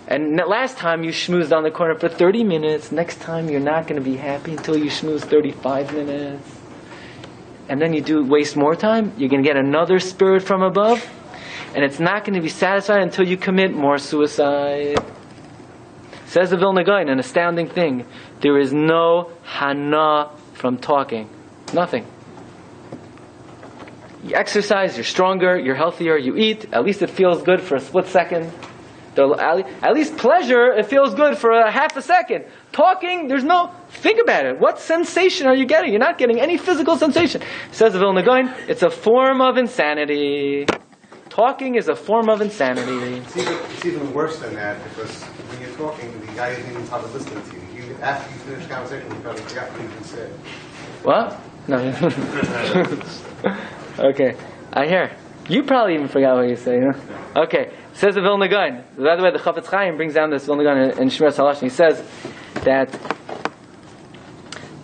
S2: And last time you schmoozed on the corner for 30 minutes. Next time you're not going to be happy until you schmooze 35 minutes. And then you waste more time. You're going to get another spirit from above. And it's not going to be satisfied until you commit more suicide. Says the Vilna Gaon, an astounding thing. There is no hana from talking. Nothing. You exercise, you're stronger, you're healthier, you eat, at least it feels good for a split second. At least pleasure, it feels good for a half a second. Talking, think about it. What sensation are you getting? You're not getting any physical sensation. Says the Vilna Gaon, it's a form of insanity. Talking is a form of insanity.
S8: It's even worse than that, because when you're talking, the guy isn't even probably listening to you. After you finish the conversation, you probably forgot what you even said.
S2: What? No. Okay, I hear. You probably even forgot what you said, you know? Okay, says the Vilna Gaon. By the way, the Chafetz Chaim brings down this Vilna Gaon in Shmiras Halash, and he says that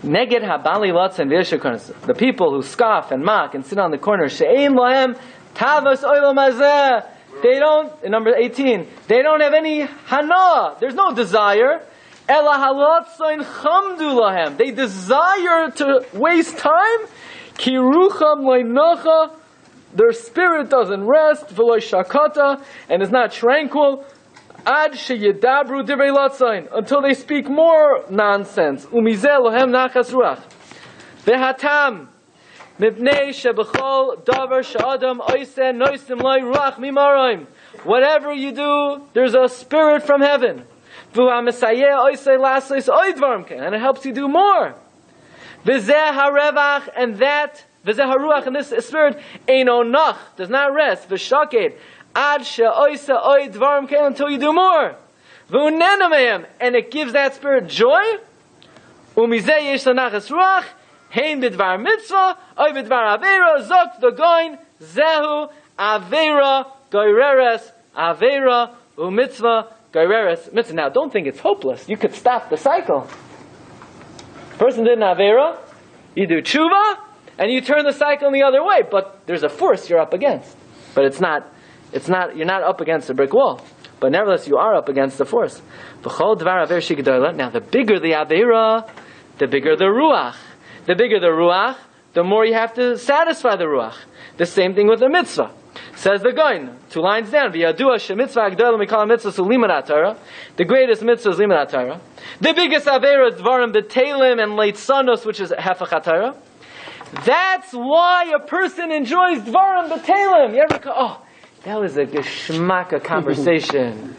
S2: Neged habali latzen v'yeshakonos, the people who scoff and mock and sit on the corner, she'ein lohem tavas olam hazeh. They don't, in number 18, they don't have any hana. There's no desire. Ela halatzain chamdu lahem. They desire to waste time. Ki rucham leinacha. Their spirit doesn't rest. V'loy shakata, and is not tranquil. Ad sheyedabru divrei latzain, until they speak more nonsense. Umizeh lohem nachas ruach. Vehatam Mipnei shebechol davar sha'adam oiseh noisim loy ruach mimaroim. Whatever you do, there's a spirit from heaven. And it helps you do more. V'zeh harevach, and that v'zeh haruach, and this spirit eino nach, does not rest. V'shaked ad she'oise oy dvarim kein, until you do more. V'unenamem, and it gives that spirit joy. Umizeh yesh lanachas ruach hein b'dvar mitzvah oy b'dvar avera zokt v'goin zehu avera goyreres avera u'mitzvah goyreres mitzvah. Now, don't think it's hopeless. You could stop the cycle. Person did an avera, you do tshuva, and you turn the cycle in the other way. But there's a force you're up against. But you're not up against a brick wall. But nevertheless, you are up against the force. Now, the bigger the avera, the bigger the ruach. The bigger the ruach, the more you have to satisfy the ruach. The same thing with the mitzvah. Says the Goin, 2 lines down. The greatest mitzvah is limud Torah. The biggest avera is dvarim b'telim and leitzanos, which is hefach Torah. That's why a person enjoys dvarim b'telim. You ever go, oh, that was a geschmacka conversation.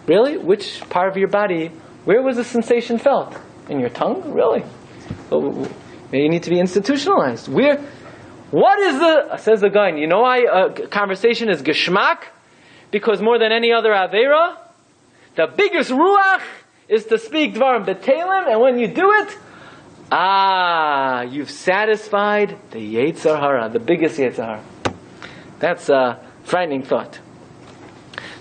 S2: Really? Which part of your body? Where was the sensation felt? In your tongue? Really? Well, maybe you need to be institutionalized. What is says the guy, you know why a conversation is geschmack? Because more than any other avera, the biggest ruach is to speak dvarim b'telim, and when you do it, you've satisfied the Yetzer Hara, the biggest Yetzer Hara. That's a frightening thought.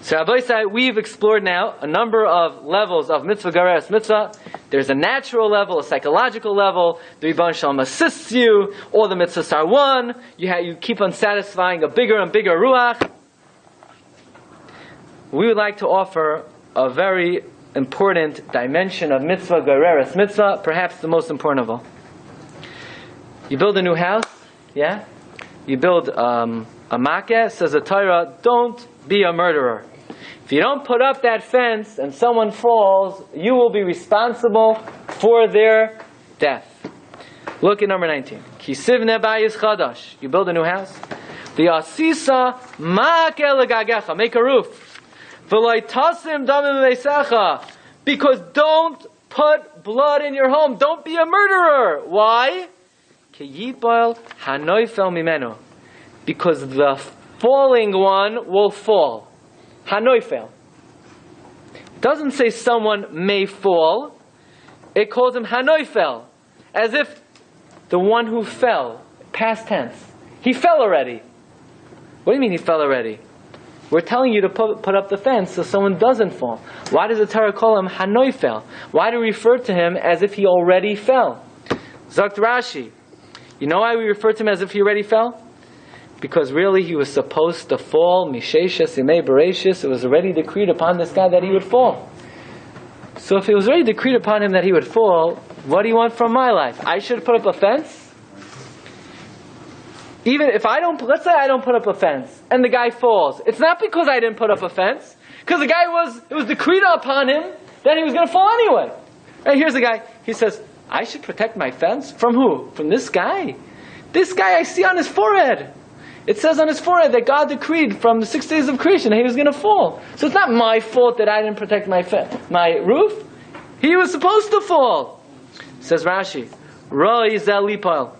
S2: So Rabbi said, we've explored now a number of levels of mitzvah gareres mitzvah. There's a natural level, a psychological level. The Rebbeinu Shalom assists you. All the mitzvahs are one. You keep on satisfying a bigger and bigger ruach. We would like to offer a very important dimension of mitzvah gareres mitzvah, perhaps the most important of all. You build a new house, yeah? You build a makkah, says the Torah, don't be a murderer. If you don't put up that fence and someone falls, you will be responsible for their death. Look at number 19. Kisivne bayis chadash. You build a new house. V'yasisa ma'akel legagecha. Make a roof. V'loi tasim damim v'eisecha. Because don't put blood in your home. Don't be a murderer. Why? Ki yitbal hanoifel mimenu. Because the falling one will fall. Hanoifel. It doesn't say someone may fall. It calls him Hanoifel. As if the one who fell, past tense. He fell already. What do you mean he fell already? We're telling you to put up the fence so someone doesn't fall. Why does the Torah call him Hanoifel? Why do we refer to him as if he already fell? Zakt Rashi. You know why we refer to him as if he already fell? Because really he was supposed to fall. Misheshes imei bereshis. It was already decreed upon this guy that he would fall. So if it was already decreed upon him that he would fall, what do you want from my life? I should put up a fence? Even if let's say I don't put up a fence, and the guy falls. It's not because I didn't put up a fence. Because it was decreed upon him that he was going to fall anyway. And here's the guy. He says, I should protect my fence? From who? From this guy. This guy I see on his forehead. It says on his forehead that God decreed from the 6 days of creation that he was going to fall. So it's not my fault that I didn't protect my roof. He was supposed to fall. Says Rashi, Roi zel lipal.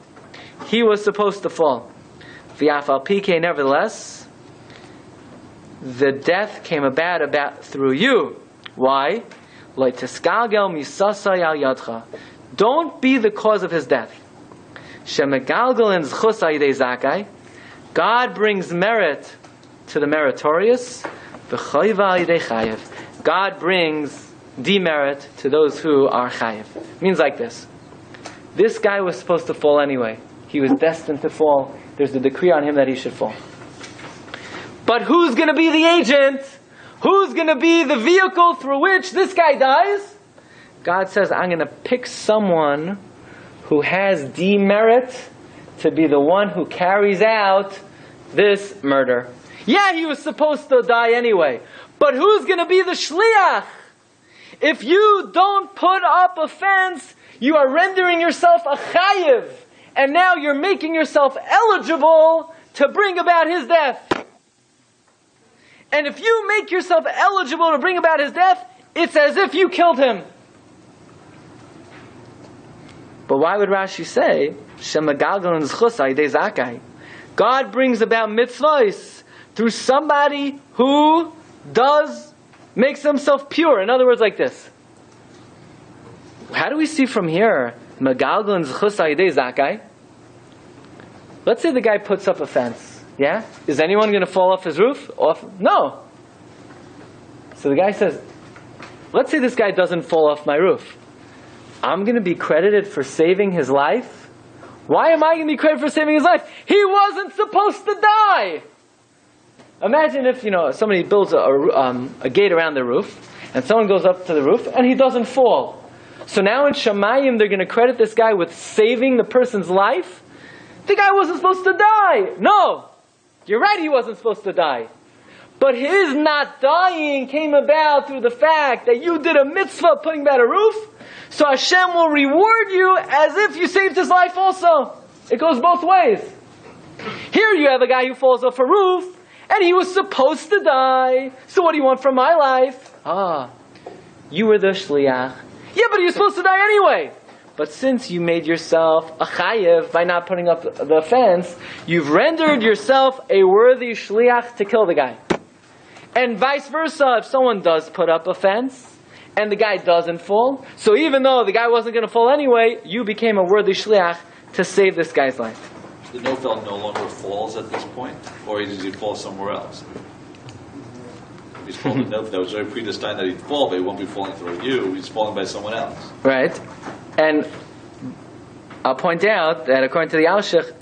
S2: He was supposed to fall. V'afal pike, nevertheless, the death came about through you. Why? Lo tiskalgel misasai al yadcha. Don't be the cause of his death. Shemegalgel in zchus ayidei zakai. God brings merit to the meritorious. God brings demerit to those who are chayiv. Means like this. This guy was supposed to fall anyway. He was destined to fall. There's a decree on him that he should fall. But who's going to be the agent? Who's going to be the vehicle through which this guy dies? God says, I'm going to pick someone who has demerit to be the one who carries out this murder. Yeah, he was supposed to die anyway. But who's going to be the shliach? If you don't put up a fence, you are rendering yourself a chayiv. and now you're making yourself eligible to bring about his death. And if you make yourself eligible to bring about his death, it's as if you killed him. But why would Rashi say, God brings about mitzvahs through somebody who makes himself pure. In other words, like this. How do we see from here, let's say the guy puts up a fence. Yeah? Is anyone going to fall off his roof? No. So the guy says, let's say this guy doesn't fall off my roof. I'm going to be credited for saving his life? Why am I going to be credited for saving his life? He wasn't supposed to die! Imagine if, somebody builds a gate around the roof, and someone goes up to the roof, and he doesn't fall. So now in Shamayim, they're going to credit this guy with saving the person's life? The guy wasn't supposed to die! No! You're right, he wasn't supposed to die. But his not dying came about through the fact that you did a mitzvah putting about a roof, so Hashem will reward you as if you saved his life also. It goes both ways. Here you have a guy who falls off a roof, and he was supposed to die. So what do you want from my life? You were the shliach. Yeah, but he was supposed to die anyway. But since you made yourself a chayev by not putting up the fence, you've rendered yourself a worthy shliach to kill the guy. And vice versa, if someone does put up a fence, and the guy doesn't fall, so even though the guy wasn't going to fall anyway, you became a worthy shliach to save this guy's life.
S9: The nofel no longer falls at this point, or does he fall somewhere else? If he's falling the nofel that was very predestined that he'd fall, but he won't be falling through you, he's falling by someone else.
S2: Right. And I'll point out that according to the Alshich,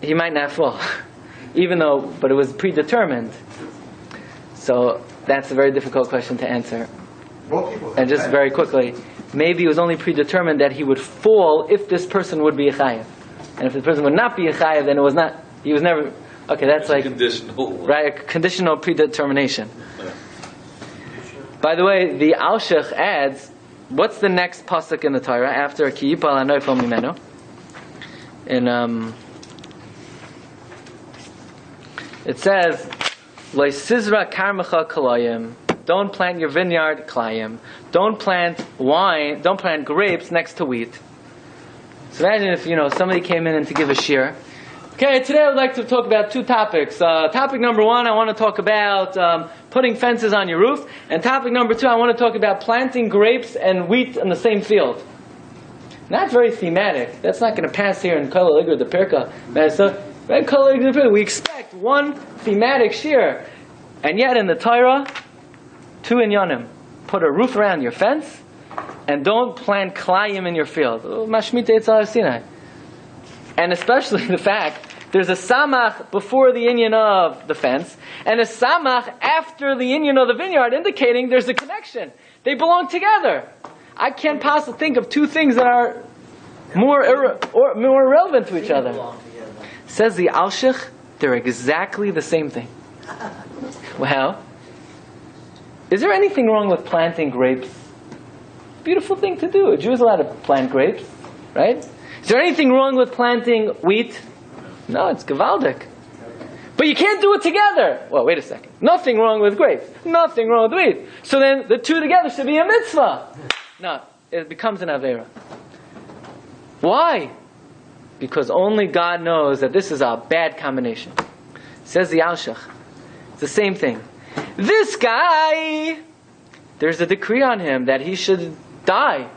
S2: he might not fall. But it was predetermined. So that's a very difficult question to answer. And just very quickly, maybe it was only predetermined that he would fall if this person would be a chayev. And if the person would not be a chayev, then he was never, okay, that's like,
S9: conditional.
S2: Right, a conditional predetermination. By the way, the Alshich adds, what's the next pasuk in the Torah after Ki yipal hanofel mimeno? It says, Lo sizra karmecha kalayim. Don't plant your vineyard klayim. Don't plant wine. Don't plant grapes next to wheat. So imagine if somebody came in and to give a shiur. Okay, today I would like to talk about two topics. Topic number one, I want to talk about putting fences on your roof. And topic number two, I want to talk about planting grapes and wheat in the same field. Not very thematic. That's not going to pass here in Kol Haligro the Pirka. We expect one thematic shiur. And yet in the Torah, two inyanim. Put a roof around your fence, and don't plant klayim in your field. And especially the fact, there's a samach before the inyan of the fence, and a samach after the inyan of the vineyard, indicating there's a connection. They belong together. I can't possibly think of two things that are more relevant to each other. Says the Alshich, they're exactly the same thing. Well, is there anything wrong with planting grapes? Beautiful thing to do. A Jew is allowed to plant grapes, right? Is there anything wrong with planting wheat? No, it's gewaldic. But you can't do it together. Well, wait a second. Nothing wrong with grapes. Nothing wrong with wheat. So then the two together should be a mitzvah. No, it becomes an avera. Why? Because only God knows that this is a bad combination. Says the Alshich. It's the same thing. This guy, there's a decree on him that he should die.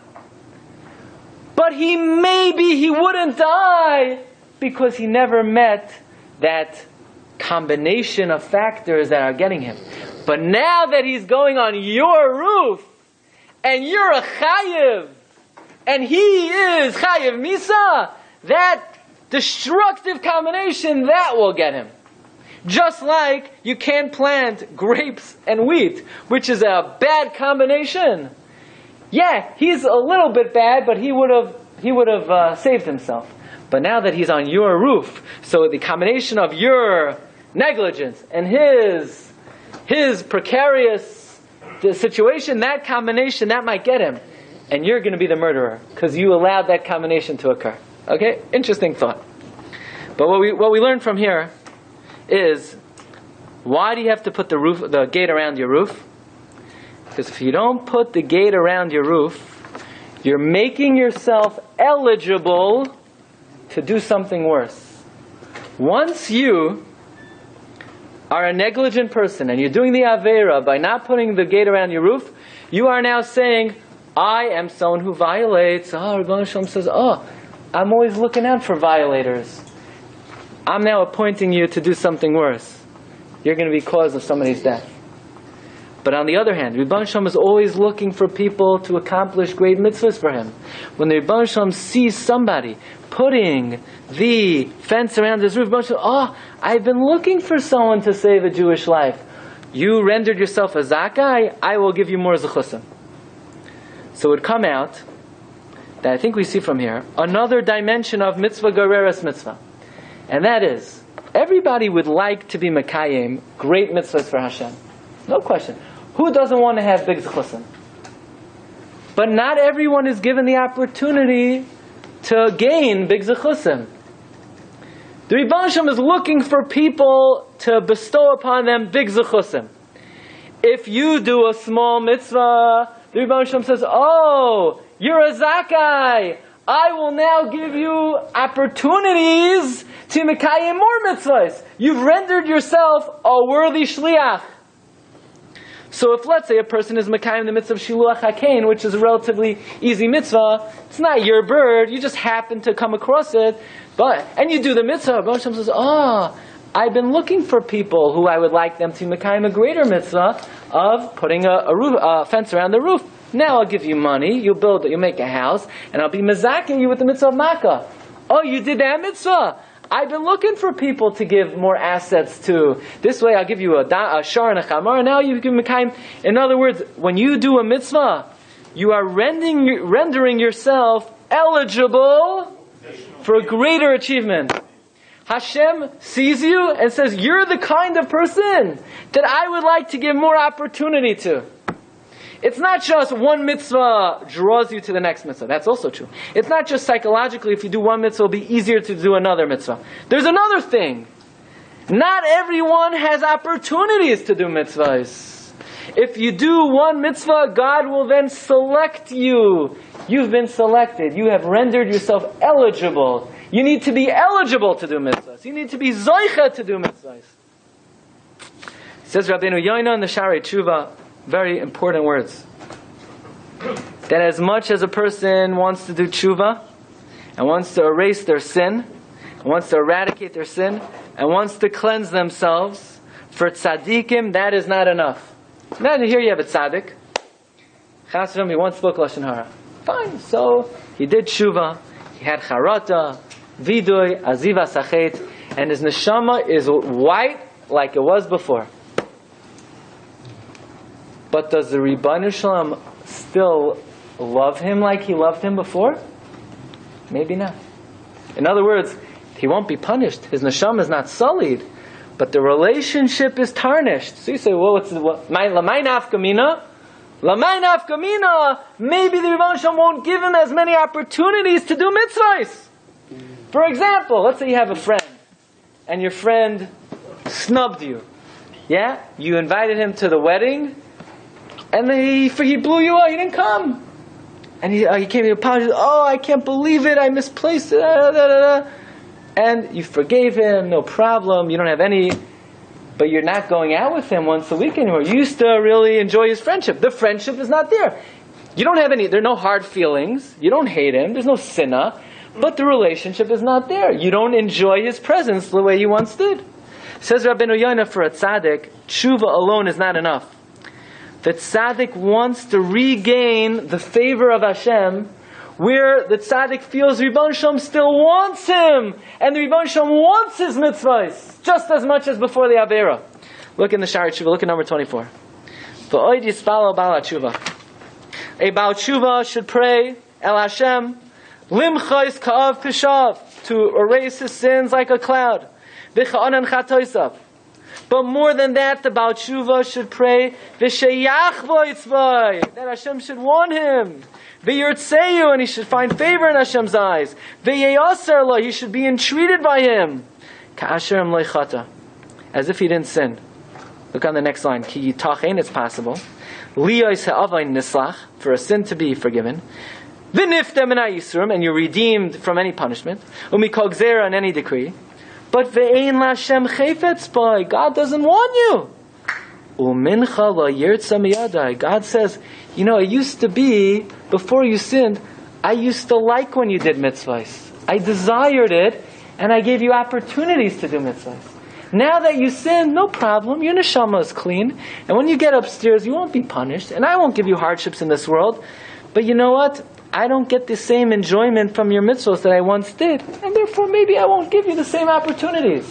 S2: But maybe he wouldn't die because he never met that combination of factors that are getting him. But now that he's going on your roof, and you're a chayev, and he is chayev misa, that destructive combination, that will get him. Just like you can't plant grapes and wheat, which is a bad combination. Yeah, he's a little bit bad, but he would have saved himself. But now that he's on your roof, so the combination of your negligence and his precarious situation, that combination, that might get him. and you're going to be the murderer because you allowed that combination to occur. Okay? Interesting thought. But what we learn from here is, why do you have to put the gate around your roof? Because if you don't put the gate around your roof, you're making yourself eligible to do something worse. Once you are a negligent person and you're doing the Aveira by not putting the gate around your roof, you are now saying, I am someone who violates. Rabbi Shalom says, I'm always looking out for violators. I'm now appointing you to do something worse. You're going to be cause of somebody's death. But on the other hand, Rebbeinu Shalom is always looking for people to accomplish great mitzvahs for him. When the Rebbeinu Shalom sees somebody putting the fence around his roof, Rebbeinu Shalom, I've been looking for someone to save a Jewish life. You rendered yourself a zakai, I will give you more zechusim. So it would come out that I think we see from here another dimension of mitzvah gereres mitzvah. And that is, everybody would like to be mekayim, great mitzvahs for Hashem. No question. Who doesn't want to have big zechusim? But not everyone is given the opportunity to gain big zechusim. The Rebbeinu Shalom is looking for people to bestow upon them big zechusim. If you do a small mitzvah, the Rebbeinu Shalom says, you're a zakai. I will now give you opportunities to mekayim more mitzvahs. You've rendered yourself a worthy shliach. So if, let's say, a person is mekayim the mitzvah of shiluach hakein, which is a relatively easy mitzvah, it's not your bird, you just happen to come across it, and you do the mitzvah, Rebbeinu Shalom says, I've been looking for people who I would like them to mekayim a greater mitzvah of putting a fence around the roof. Now I'll give you money, you'll make a house, and I'll be mezaking you with the mitzvah of makkah. You did that mitzvah? I've been looking for people to give more assets to. This way I'll give you a shar and a chamar, now you give mekayim. In other words, when you do a mitzvah, you are rendering yourself eligible for a greater achievement. Hashem sees you and says, you're the kind of person that I would like to give more opportunity to. It's not just one mitzvah draws you to the next mitzvah. That's also true. It's not just psychologically, if you do one mitzvah, it'll be easier to do another mitzvah. There's another thing. Not everyone has opportunities to do mitzvahs. If you do one mitzvah, God will then select you. You've been selected. You have rendered yourself eligible. You need to be eligible to do mitzvahs. You need to be zoicha to do mitzvahs. Says Rabbeinu Yoina in the Sharei Tshuva, very important words. That as much as a person wants to do tshuva, and wants to erase their sin, and wants to eradicate their sin, and wants to cleanse themselves, for tzaddikim, that is not enough. Now here you have a tzaddik. Chas v'shalom, he once spoke Lashon Hara. Fine, so he did tshuva, he had charata, vidui, aziva sachet, and his neshama is white like it was before. But does the Rebbeinu Shalom still love him like he loved him before? Maybe not. In other words, he won't be punished. His neshama is not sullied, but the relationship is tarnished. So you say, well, Lamai nafkamina? Lamai nafkamina? Maybe the Rebbeinu Shalom won't give him as many opportunities to do mitzvahs. For example, let's say you have a friend, and your friend snubbed you. Yeah? You invited him to the wedding, and he blew you out, he didn't come. And he came, he apologized, I can't believe it, I misplaced it, and you forgave him, no problem, you don't have any, but you're not going out with him once a week anymore. You used to really enjoy his friendship. The friendship is not there. You don't have there are no hard feelings, you don't hate him, there's no sinna, but the relationship is not there. You don't enjoy his presence the way you once did. Says Rabbeinu Yoina, for a tzaddik, tshuva alone is not enough. The tzaddik wants to regain the favor of Hashem, where the tzaddik feels Rebbeinu Shalom still wants him, and the Rebbeinu Shalom wants his mitzvahs just as much as before the Avera. Look in the Sharei Tshuva, look at number 24. V'oid yispalo ba'al tshuva. A Baal Tshuva should pray, El Hashem, limchais ka'av pishav, to erase his sins like a cloud. V'cha'anan chatoisav, But more than that, the Baal Tshuva should pray that Hashem should want him. V'yirtzeyu, and he should find favor in Hashem's eyes. V'yeyaser lo, he should be entreated by him. Ka'asher lo chata, as if he didn't sin. Look on the next line. Ki yitachein, it's possible. Liyos ha'avayin nislach, for a sin to be forgiven. V'nifta min ha'yisurim, and you're redeemed from any punishment. Umikol gzera, in any decree. But ve'ein la'Hashem chayfetz b'ay, God doesn't want you. U'mincha lo yirtza miyadai, God says, you know, it used to be, before you sinned, I used to like when you did mitzvahs. I desired it, and I gave you opportunities to do mitzvahs. Now that you sin, no problem, your neshama is clean, and when you get upstairs, you won't be punished, and I won't give you hardships in this world. But you know what? I don't get the same enjoyment from your mitzvahs that I once did, and therefore maybe I won't give you the same opportunities.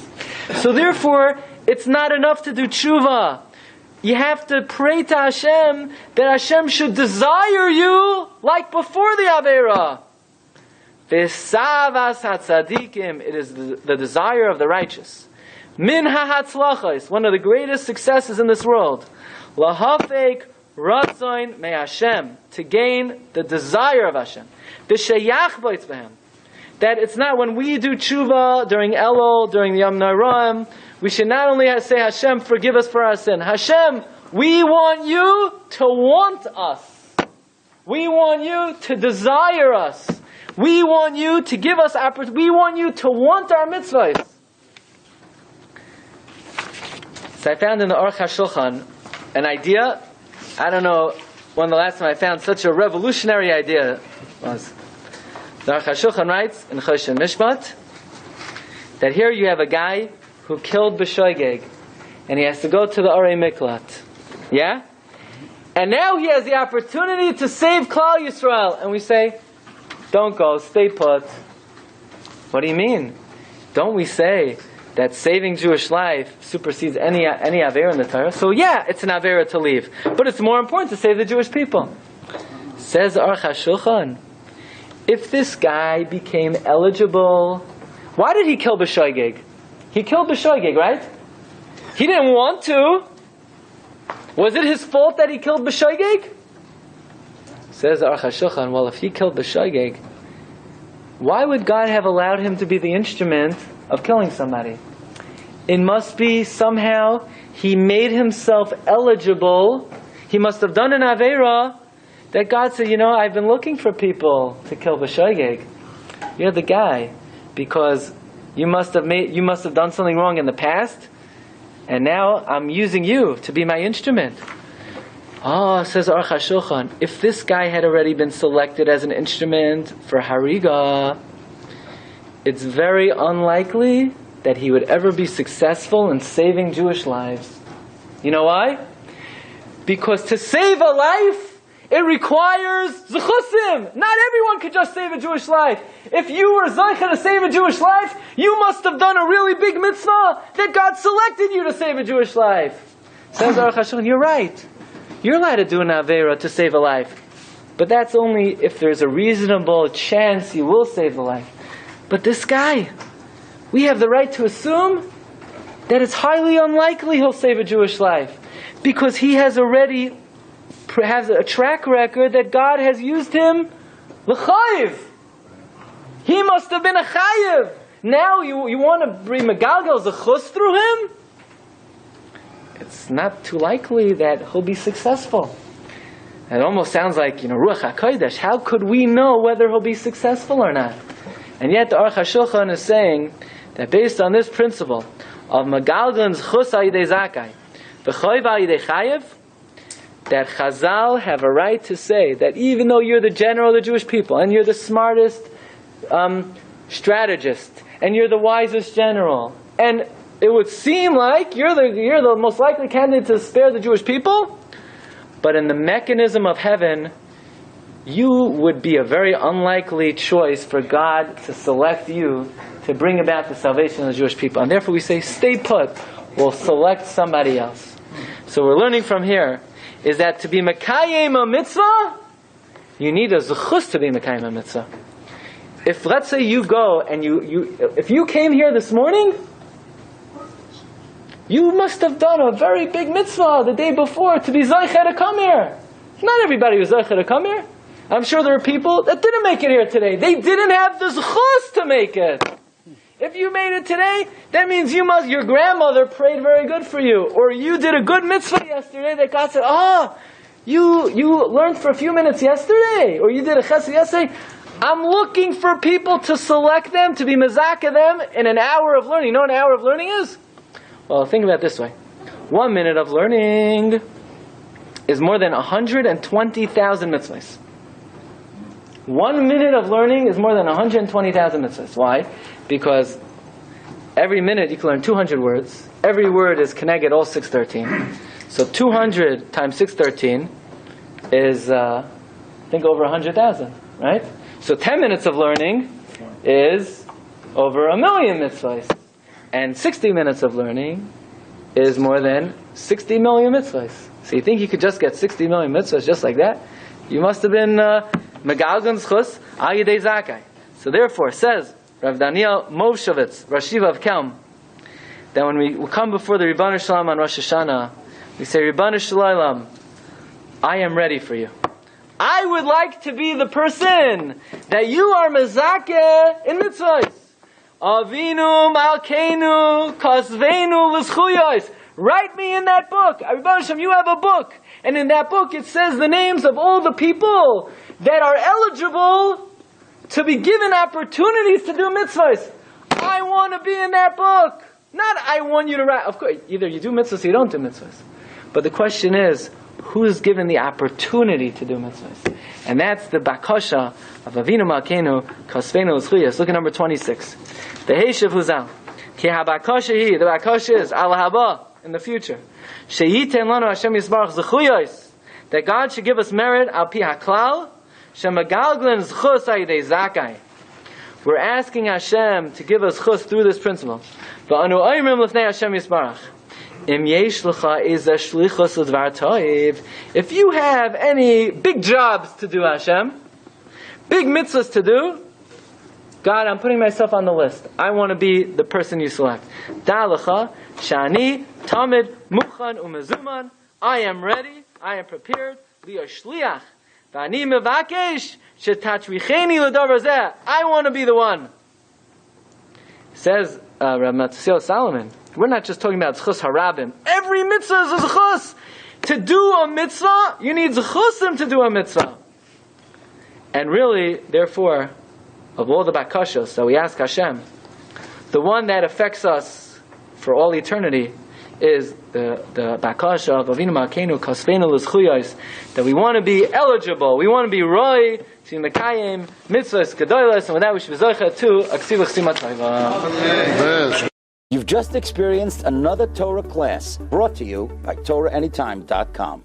S2: So therefore, it's not enough to do tshuva. You have to pray to Hashem that Hashem should desire you like before the Aveira. V'savas hatzadikim, it is the desire of the righteous. Min ha'hatzlachos, one of the greatest successes in this world. Lahafek ratzoin me Hashem, to gain the desire of Hashem. V'sheyach boitz b'hem, that it's not when we do tshuva during Elul, during the Yom Noraim, we should not only say, Hashem, forgive us for our sin. Hashem, we want you to want us. We want you to desire us. We want you to give us opportunity. We want you to want our mitzvahs. So I found in the Aruch HaShulchan an idea. I don't know when the last time I found such a revolutionary idea was. The Aruch HaShulchan writes in Choshen Mishpat that here you have a guy who killed b'shoigeg, and he has to go to the Arei Miklat. Yeah? And now he has the opportunity to save Klal Yisrael. And we say, don't go, stay put. What do you mean? Don't we say that saving Jewish life supersedes any Avera in the Torah? So yeah, it's an Avera to leave. But it's more important to save the Jewish people. Says Aruch HaShulchan, if this guy became eligible, why did he kill b'shoigeg? He killed b'shoigeg, right? He didn't want to. Was it his fault that he killed b'shoigeg? Says Aruch HaShulchan, well, if he killed b'shoigeg, why would God have allowed him to be the instrument of killing somebody? It must be somehow he made himself eligible. He must have done an Aveira that God said, you know, I've been looking for people to kill b'shoigeg. You're the guy, because you must have done something wrong in the past, and now I'm using you to be my instrument. Oh, says Aruch HaShulchan, if this guy had already been selected as an instrument for Hariga, it's very unlikely that he would ever be successful in saving Jewish lives. You know why? Because to save a life, it requires zechusim. Not everyone could just save a Jewish life. If you were zeicha to save a Jewish life, you must have done a really big mitzvah that God selected you to save a Jewish life. Says Aruch HaShulchan, you're right. You're allowed to do an Aveira to save a life. But that's only if there's a reasonable chance you will save the life. But this guy, we have the right to assume that it's highly unlikely he'll save a Jewish life, because he has already has a track record that God has used him l'chayiv. He must have been a chayiv. Now you want to bring megalgal zechus through him? It's not too likely that he'll be successful. It almost sounds like, Ruach HaKodesh. How could we know whether he'll be successful or not? And yet the Aruch HaShulchan is saying that based on this principle of megalgal zechus ha'yidei zakai v'chayiv ha'yidei chayiv, that Chazal have a right to say that even though you're the general of the Jewish people, and you're the smartest strategist, and you're the wisest general, and it would seem like you're the most likely candidate to spare the Jewish people, but in the mechanism of heaven, you would be a very unlikely choice for God to select you to bring about the salvation of the Jewish people. And therefore we say, stay put, we'll select somebody else. So we're learning from here is that to be Mekayim a mitzvah, you need a zechus to be Mekayim a mitzvah. If, let's say, you go and if you came here this morning You must have done a very big mitzvah the day before to be Zeicher to come here. Not everybody was Zeicher to come here. I'm sure there are people that didn't make it here today. They didn't have the zchus to make it. If you made it today, that means your grandmother prayed very good for you. Or you did a good mitzvah yesterday that God said, you learned for a few minutes yesterday. Or you did a chesed yesterday. I'm looking for people to select them, to be mezakeh them in an hour of learning. You know what an hour of learning is? Well, think about it this way. 1 minute of learning is more than 120,000 mitzvahs. 1 minute of learning is more than 120,000 mitzvahs. Why? Because every minute you can learn 200 words. Every word is connected, all 613. So 200 times 613 is, I think, over 100,000, right? So 10 minutes of learning is over 1 million mitzvahs. And 60 minutes of learning is more than 60 million mitzvahs. So you think you could just get 60 million mitzvahs just like that? You must have been Megalgan Zchus Al Yedei Zakai. So therefore, says Rav Daniel Movshovitz, Rashiva of Kelm, that when we come before the Ribbon Shalom on Rosh Hashanah, we say, Ribbon Shalom, I am ready for you. I would like to be the person that you are mezakeh in mitzvahs. Avinu Malkeinu Kasveinu L'Schuyos. Write me in that book. Ribbon Shalom, you have a book. And in that book it says the names of all the people that are eligible to be given opportunities to do mitzvahs. I want to be in that book. Not I want you to write. Of course, either you do mitzvahs or you don't do mitzvahs. But the question is, who is given the opportunity to do mitzvahs? And that's the bakasha of Avinu Malkeinu Kasveinu L'Schuyos. Look at number 26. The Heishav Huzal. Ki ha-bakasha hi. The bakasha is al haba, in the future. Sheyiten lanu Hashem Yisbarach zechuyos. That God should give us merit al pi haklal. Shemagalglen zchus ayidei zakai. We're asking Hashem to give us chus through this principle. V'anu oimrim l'fnei Hashem Yisbarach. Im yesh lecha iza shlichus l'dvar toiv. If you have any big jobs to do, Hashem, big mitzvahs to do, God, I'm putting myself on the list. I want to be the person you select. Da lecha shani tamid muchan umezuman. I am ready. I am prepared. Liya shliach. V'ani mevakesh shetatricheni l'davar zeh. I want to be the one. Says Rabbi Meir Solomon. We're not just talking about zchus harabim. Every mitzvah is a zchus. To do a mitzvah, you need zchusim to do a mitzvah. And really, therefore, of all the bakashos that we ask Hashem, the one that affects us for all eternity is the bakasha of Avinu Malkeinu Kasveinu L'Schuyos, that we want to be eligible, we want to be roi to mekayim mitzvahs gedolos, and with that we should be zocheh to aksiv chsimat taiva.
S1: You've just experienced another Torah class brought to you by TorahAnytime.com.